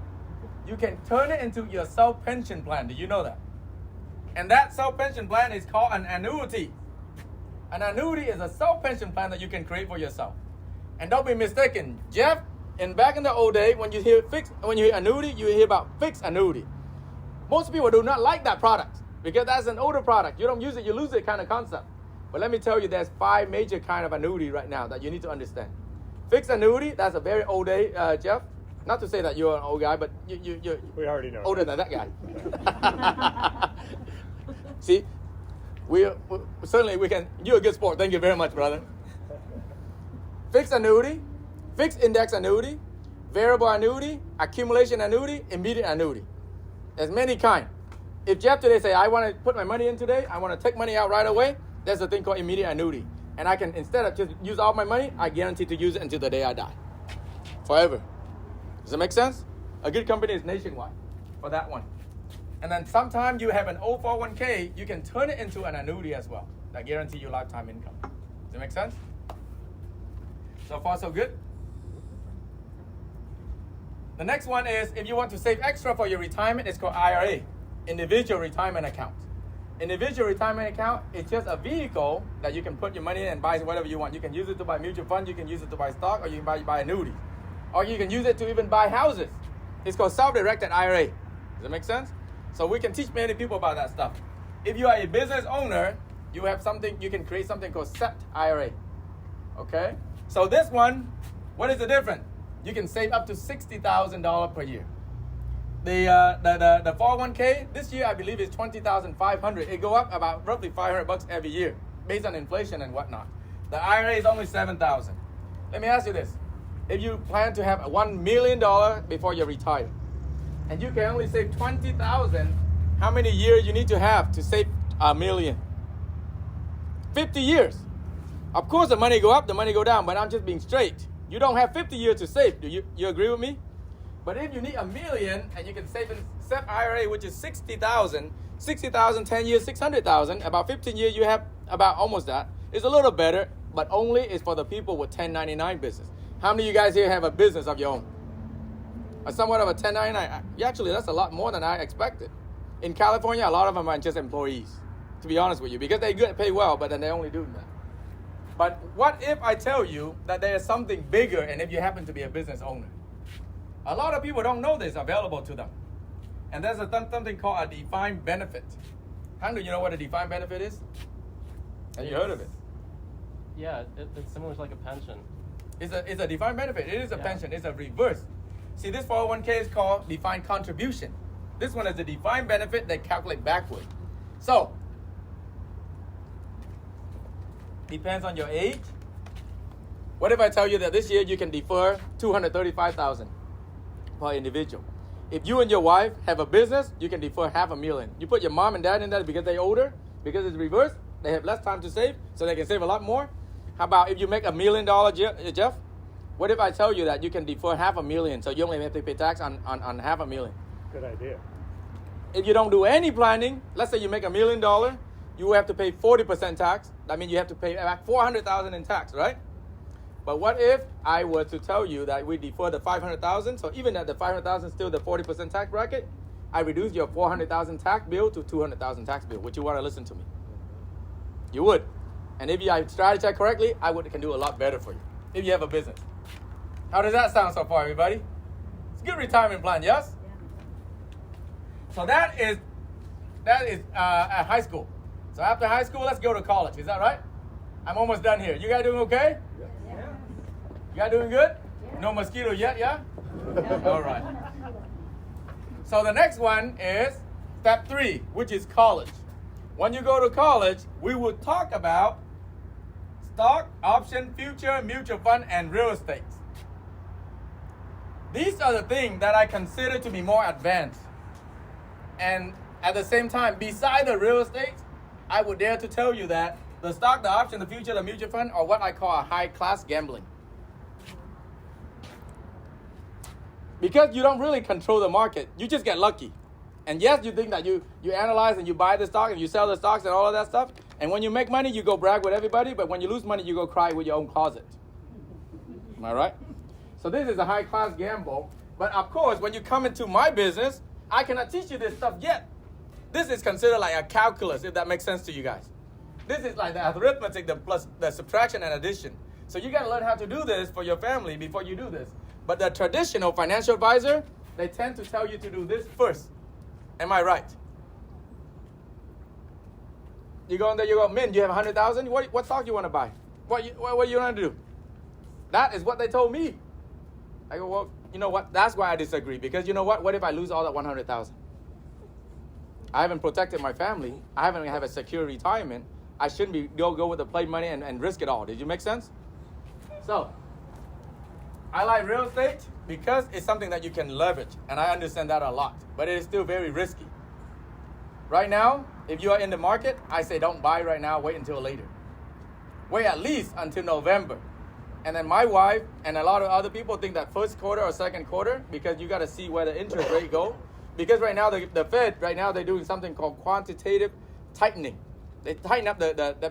You can turn it into your self-pension plan. Did you know that? And that self-pension plan is called an annuity. An annuity is a self-pension plan that you can create for yourself. And don't be mistaken, Jeff, back in the old day, when you hear annuity, you hear about fixed annuity. Most people do not like that product because that's an older product. You don't use it, you lose it kind of concept. But let me tell you, there's 5 major kind of annuity right now that you need to understand. Fixed annuity, that's a very old day, Jeff. Not to say that you're an old guy, but you're
We already know.
older than that guy. See, we certainly we can. You're a good sport. Thank you very much, brother. Fixed annuity, fixed index annuity, variable annuity, accumulation annuity, immediate annuity. There's many kind. If Jeff today say, I want to put my money in today, I want to take money out right away, there's a thing called immediate annuity. And I can, instead of just use all my money, I guarantee to use it until the day I die. Forever. Does that make sense? A good company is Nationwide for that one. And then sometimes you have an old 401k, you can turn it into an annuity as well. That guarantee you lifetime income. Does that make sense? So far, so good? The next one is, if you want to save extra for your retirement, it's called IRA, Individual Retirement Account. Individual retirement account is just a vehicle that you can put your money in and buy whatever you want. You can use it to buy mutual funds, you can use it to buy stock, or you can buy annuities. Or you can use it to even buy houses. It's called self-directed IRA. Does that make sense? So we can teach many people about that stuff. If you are a business owner, you have something, you can create something called SEP IRA. Okay? So this one, what is the difference? You can save up to $60,000 per year. The 401k this year I believe is $20,500. It go up about roughly $500 every year based on inflation and whatnot. The IRA is only $7,000. Let me ask you this: if you plan to have $1 million before you retire, and you can only save $20,000, how many years you need to have to save $1 million? 50 years. Of course, the money go up, the money go down, but I'm just being straight. You don't have 50 years to save. Do you agree with me? But if you need $1 million and you can save in SEP IRA, which is $60,000, 10 years, $600,000, about 15 years, you have about almost that. It's a little better, but only is for the people with 1099 business. How many of you guys here have a business of your own? Somewhat of a 1099? Actually, that's a lot more than I expected. In California, a lot of them are just employees, to be honest with you, because they pay well, but then they only do that. But what if I tell you that there is something bigger, and if you happen to be a business owner? A lot of people don't know this available to them. And there's something called a defined benefit. How do you know what a defined benefit is? Have you heard of it?
Yeah, it's similar to like a pension.
It's a defined benefit. It is a pension. It's a reverse. See, this 401k is called defined contribution. This one is a defined benefit that calculate backward. So, depends on your age. What if I tell you that this year you can defer $235,000 per individual? If you and your wife have a business, you can defer $500,000. You put your mom and dad in that because they're older, because it's reversed, they have less time to save, so they can save a lot more. How about if you make $1 million, Jeff? What if I tell you that you can defer $500,000, so you only have to pay tax on $500,000?
Good idea.
If you don't do any planning, let's say you make $1 million, you have to pay 40% tax. That means you have to pay back $400,000 in tax, right? But what if I were to tell you that we defer the $500,000, so even at the $500,000 is still the 40% tax bracket, I reduce your $400,000 tax bill to $200,000 tax bill. Would you want to listen to me? You would. And if you strategize correctly, can do a lot better for you if you have a business. How does that sound so far, everybody? It's a good retirement plan, yes? So that is at high school. So after high school, let's go to college. Is that right? I'm almost done here. You guys doing okay? Yeah. You guys doing good? Yeah. No mosquito yet, yeah? All right. So the next one is step 3, which is college. When you go to college, we will talk about stock, option, future, mutual fund, and real estate. These are the things that I consider to be more advanced. And at the same time, beside the real estate, I would dare to tell you that The stock, the option, the future, the mutual fund are what I call a high-class gambling. Because you don't really control the market, you just get lucky. And yes, you think that you analyze and you buy the stock and you sell the stocks and all of that stuff. And when you make money, you go brag with everybody. But when you lose money, you go cry with your own closet. Am I right? So this is a high-class gamble. But of course, when you come into my business, I cannot teach you this stuff yet. This is considered like a calculus, if that makes sense to you guys. This is like the arithmetic, the subtraction and addition. So you got to learn how to do this for your family before you do this. But the traditional financial advisor, they tend to tell you to do this first. Am I right? You go in there, you go, Min, you have 100,000? What stock you want to buy? What you want to do? That is what they told me. I go, well, you know what? That's why I disagree. Because you know what? What if I lose all that 100,000? I haven't protected my family. I haven't have a secure retirement. I shouldn't be go with the play money and risk it all. Did you make sense? So, I like real estate because it's something that you can leverage. And I understand that a lot. But it is still very risky. Right now, if you are in the market, I say don't buy right now. Wait until later. Wait at least until November. And then my wife and a lot of other people think that first quarter or second quarter, because you got to see where the interest rate go. Because right now, the Fed, right now, they're doing something called quantitative tightening. They tighten up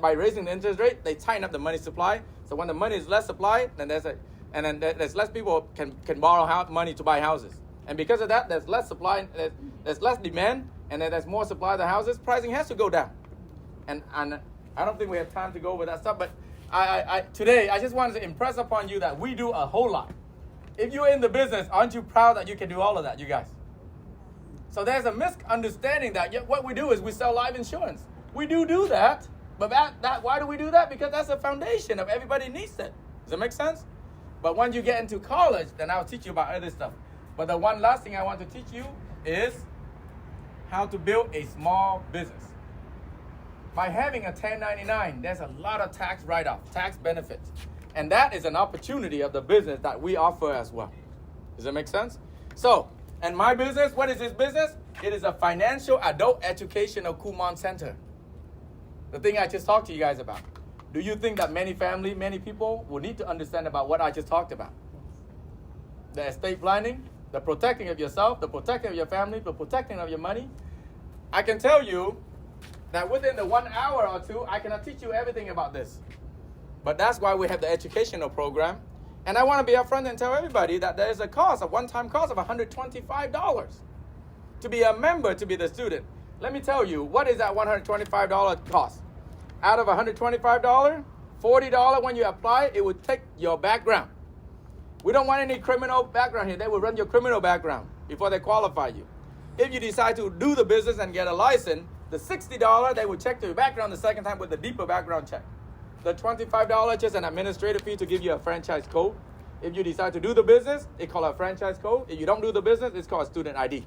by raising the interest rate, they tighten up the money supply. So when the money is less supply, then there's less people can borrow money to buy houses. And because of that, there's less supply, there's less demand, and then there's more supply of the houses. Pricing has to go down. And I don't think we have time to go over that stuff, but today, I just wanted to impress upon you that we do a whole lot. If you're in the business, aren't you proud that you can do all of that, you guys? So there's a misunderstanding that what we do is we sell life insurance. We do that, but why do we do that? Because that's the foundation of everybody needs it. Does that make sense? But when you get into college, then I'll teach you about other stuff. But the one last thing I want to teach you is how to build a small business. By having a 1099, there's a lot of tax write-off, tax benefits. And that is an opportunity of the business that we offer as well. Does that make sense? So, and my business, what is this business? It is a financial adult educational Kumon Center. The thing I just talked to you guys about. Do you think that many people will need to understand about what I just talked about? The estate planning, the protecting of yourself, the protecting of your family, the protecting of your money. I can tell you that within the 1 hour or two, I cannot teach you everything about this. But that's why we have the educational program. And I want to be upfront and tell everybody that there is a one-time cost of $125 to be a member, to be the student. Let me tell you, what is that $125 cost? Out of $125, $40 when you apply, it would take your background. We don't want any criminal background here. They will run your criminal background before they qualify you. If you decide to do the business and get a license, the $60, they will check your background the second time with a deeper background check. The $25 just an administrative fee to give you a franchise code. If you decide to do the business, it's called a franchise code. If you don't do the business, it's called a student ID.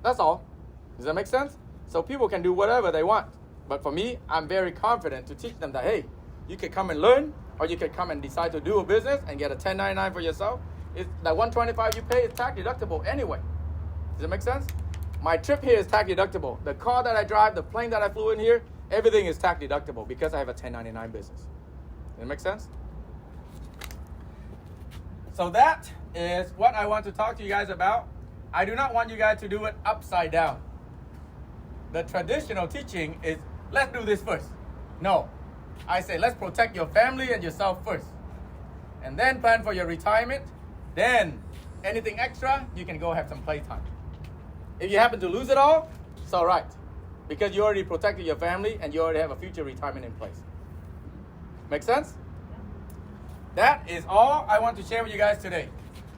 That's all. Does that make sense? So people can do whatever they want. But for me, I'm very confident to teach them that, hey, you can come and learn, or you can come and decide to do a business and get a 1099 for yourself. That $125 you pay is tax deductible anyway. Does that make sense? My trip here is tax deductible. The car that I drive, the plane that I flew in here, everything is tax deductible because I have a 1099 business. Does that make sense? So that is what I want to talk to you guys about. I do not want you guys to do it upside down. The traditional teaching is, let's do this first. No. I say, let's protect your family and yourself first. And then plan for your retirement. Then, anything extra, you can go have some playtime. If you happen to lose it all, it's all right. Because you already protected your family and you already have a future retirement in place. Make sense? That is all I want to share with you guys today.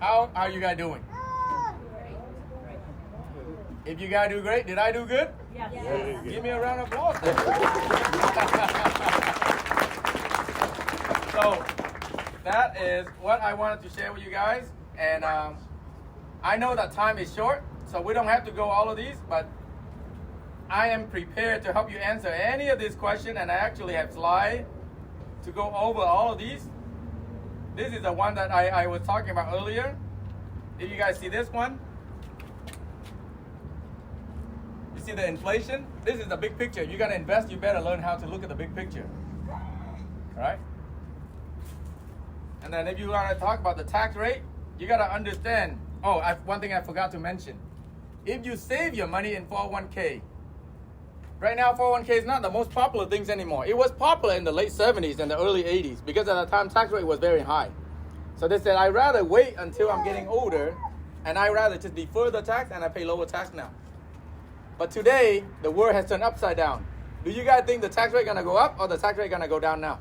How are you guys doing? If you guys do great, did I do good?
Yes.
Yes.
Give me a round of applause. So that is what I wanted to share with you guys. And I know that time is short, so we don't have to go all of these, but I am prepared to help you answer any of these questions, and I actually have slides to go over all of these. This is the one that I was talking about earlier. Did you guys see this one? You see the inflation? This is the big picture. You're gonna invest, you better learn how to look at the big picture. Right? And then if you want to talk about the tax rate, you gotta understand. Oh, one thing I forgot to mention. If you save your money in 401k, right now 401k is not the most popular things anymore. It was popular in the late 70s and the early 80s because at the time tax rate was very high. So they said, I'd rather wait until I'm getting older and I'd rather just defer the tax and I pay lower tax now. But today, the world has turned upside down. Do you guys think the tax rate gonna go up or the tax rate gonna go down now?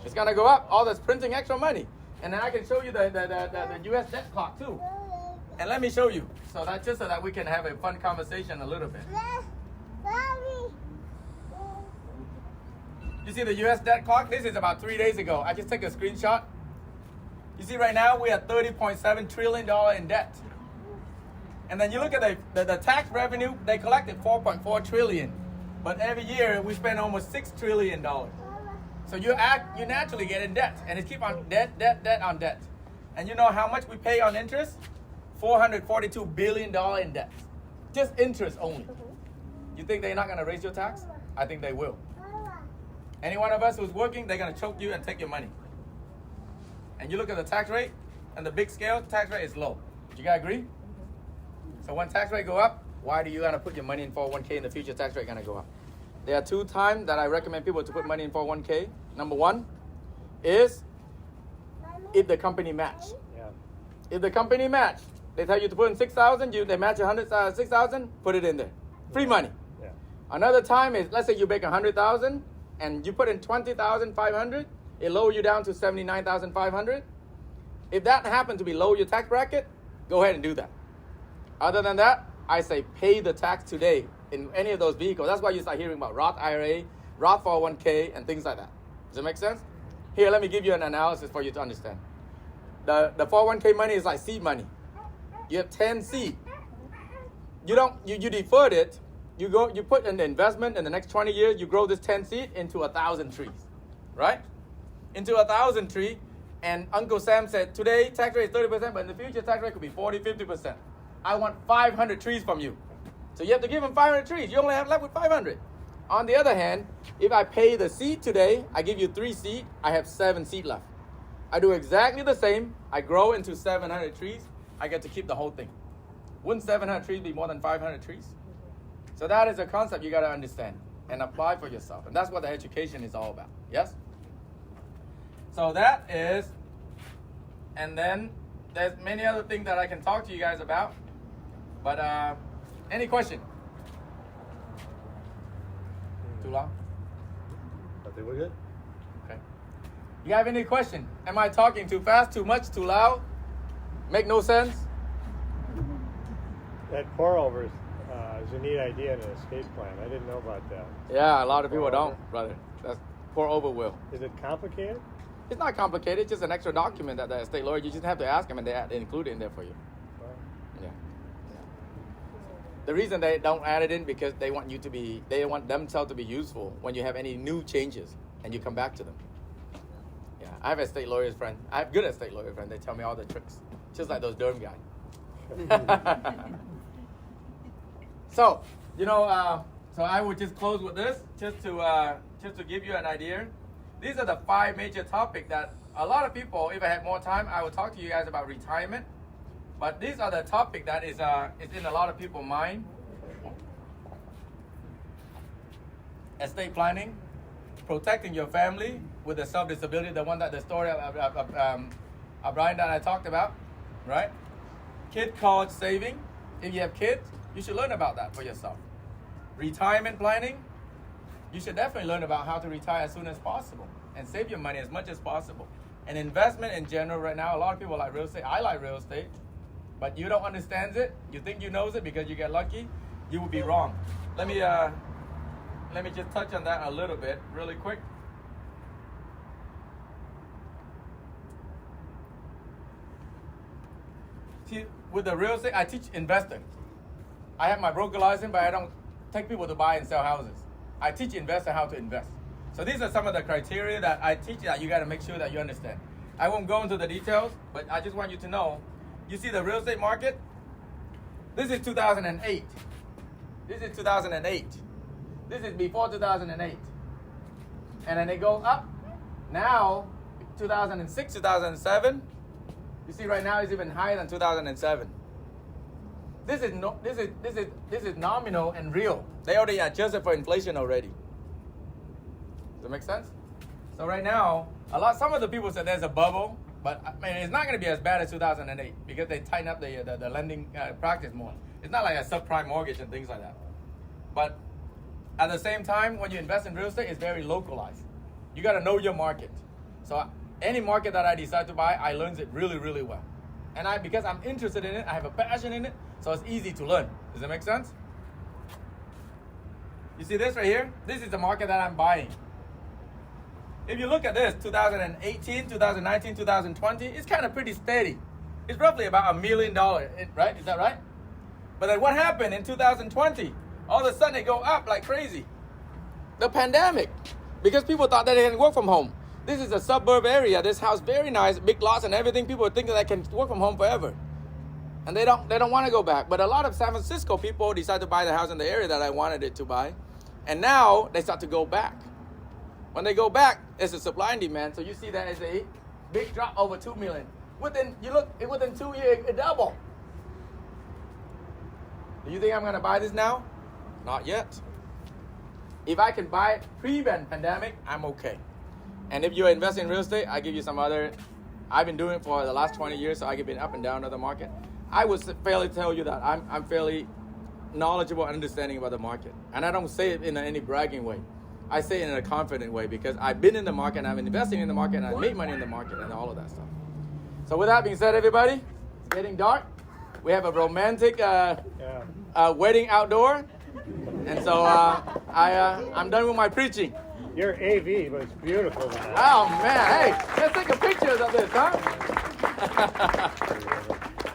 It's gonna go up. All this printing extra money. And then I can show you the US debt clock too. And let me show you. So that just so that we can have a fun conversation a little bit. You see the US debt clock? This is about 3 days ago. I just took a screenshot. You see right now we are $30.7 trillion in debt. And then you look at the tax revenue, they collected $4.4 trillion. But every year we spend almost $6 trillion. So you naturally get in debt. And it keeps on debt on debt. And you know how much we pay on interest? $442 billion in debt. Just interest only. You think they're not going to raise your tax? I think they will. Any one of us who's working, they're going to choke you and take your money. And you look at the tax rate, and the big scale, tax rate is low. You guys agree? So when tax rate go up, why do you want to put your money in 401k in the future? Tax rate going to go up. There are 2 times that I recommend people to put money in 401k. Number 1 is if the company match.
Yeah.
If the company match, they tell you to put in 6,000, they match 6,000, put it in there. Free money.
Yeah.
Another time is, let's say you make 100,000 and you put in 20,500, it lower you down to 79,500. If that happened to be low your tax bracket, go ahead and do that. Other than that, I say pay the tax today in any of those vehicles. That's why you start hearing about Roth IRA, Roth 401k, and things like that. Does it make sense? Here, let me give you an analysis for you to understand. The 401k money is like seed money. You have 10 seed. You deferred it. You put in the investment in the next 20 years, you grow this 10 seed into 1,000 trees, right? Into 1,000 tree, and Uncle Sam said, today tax rate is 30%, but in the future tax rate could be 40, 50%. I want 500 trees from you. So you have to give him 500 trees. You only have left with 500. On the other hand, if I pay the seed today, I give you 3 seed, I have 7 seed left. I do exactly the same. I grow into 700 trees. I get to keep the whole thing. Wouldn't 700 trees be more than 500 trees? So that is a concept you got to understand and apply for yourself. And that's what the education is all about. Yes? So that is, and then there's many other things that I can talk to you guys about. But any question? Too long?
I think we're good.
Okay. You have any question? Am I talking too fast, too much, too loud? Make no sense?
That pour over is a neat idea in an estate plan. I didn't know about that.
Yeah, a lot of people don't, brother. That's pour over will.
Is it complicated?
It's not complicated. It's just an extra document that the estate lawyer, you just have to ask them and they include it in there for you. Yeah. The reason they don't add it in because they want themselves to be useful when you have any new changes and you come back to them. Yeah, I have a estate lawyer's friend. I have good estate lawyer friend. They tell me all the tricks, just like those Durham guys. So, so I would just close with this, just to give you an idea. These are the 5 major topics that a lot of people, if I had more time, I would talk to you guys about retirement. But these are the topic that is in a lot of people's mind. Estate planning, protecting your family with the self-disability, the one that the story of Brian that I talked about, right? Kid college saving. If you have kids, you should learn about that for yourself. Retirement planning, you should definitely learn about how to retire as soon as possible and save your money as much as possible. And investment in general right now, a lot of people like real estate. I like real estate, but you don't understand it. You think you knows it because you get lucky. You would be wrong. Let me just touch on that a little bit really quick. See, with the real estate, I teach investing. I have my broker license, but I don't take people to buy and sell houses. I teach investors how to invest. So these are some of the criteria that I teach that you got to make sure that you understand. I won't go into the details, but I just want you to know. You see the real estate market? This is 2008. This is 2008. This is before 2008. And then they go up. Now, 2006, 2007. You see, right now it's even higher than 2007. This is nominal and real. They already adjusted for inflation already. Does that make sense? So right now, some of the people said there's a bubble, but I mean, it's not going to be as bad as 2008 because they tighten up the lending practice more. It's not like a subprime mortgage and things like that. But at the same time, when you invest in real estate, it's very localized. You got to know your market. So any market that I decide to buy, I learn it really, really well. And because I'm interested in it, I have a passion in it, so it's easy to learn. Does that make sense? You see this right here? This is the market that I'm buying. If you look at this, 2018, 2019, 2020, it's kind of pretty steady. It's roughly about $1 million, right? Is that right? But then what happened in 2020? All of a sudden it go up like crazy. The pandemic, because people thought that they can work from home. This is a suburb area. This house very nice, big lots and everything. People think that they can work from home forever, and they don't want to go back. But a lot of San Francisco people decide to buy the house in the area that I wanted it to buy, and now they start to go back. When they go back, it's a supply and demand. So you see that it's a big drop over 2 million. Within 2 years, it double. Do you think I'm going to buy this now? Not yet. If I can buy it pre-pandemic, I'm okay. And if you're investing in real estate, I give you some other. I've been doing it for the last 20 years, so I've been up and down of the market. I would fairly tell you that I'm fairly knowledgeable and understanding about the market. And I don't say it in any bragging way. I say it in a confident way because I've been in the market and I've been investing in the market and I made money in the market and all of that stuff. So with that being said, everybody, it's getting dark. We have a romantic wedding outdoor. And so I'm done with my preaching.
Your AV was beautiful, man.
Oh, man. Hey, let's take a picture of this, huh?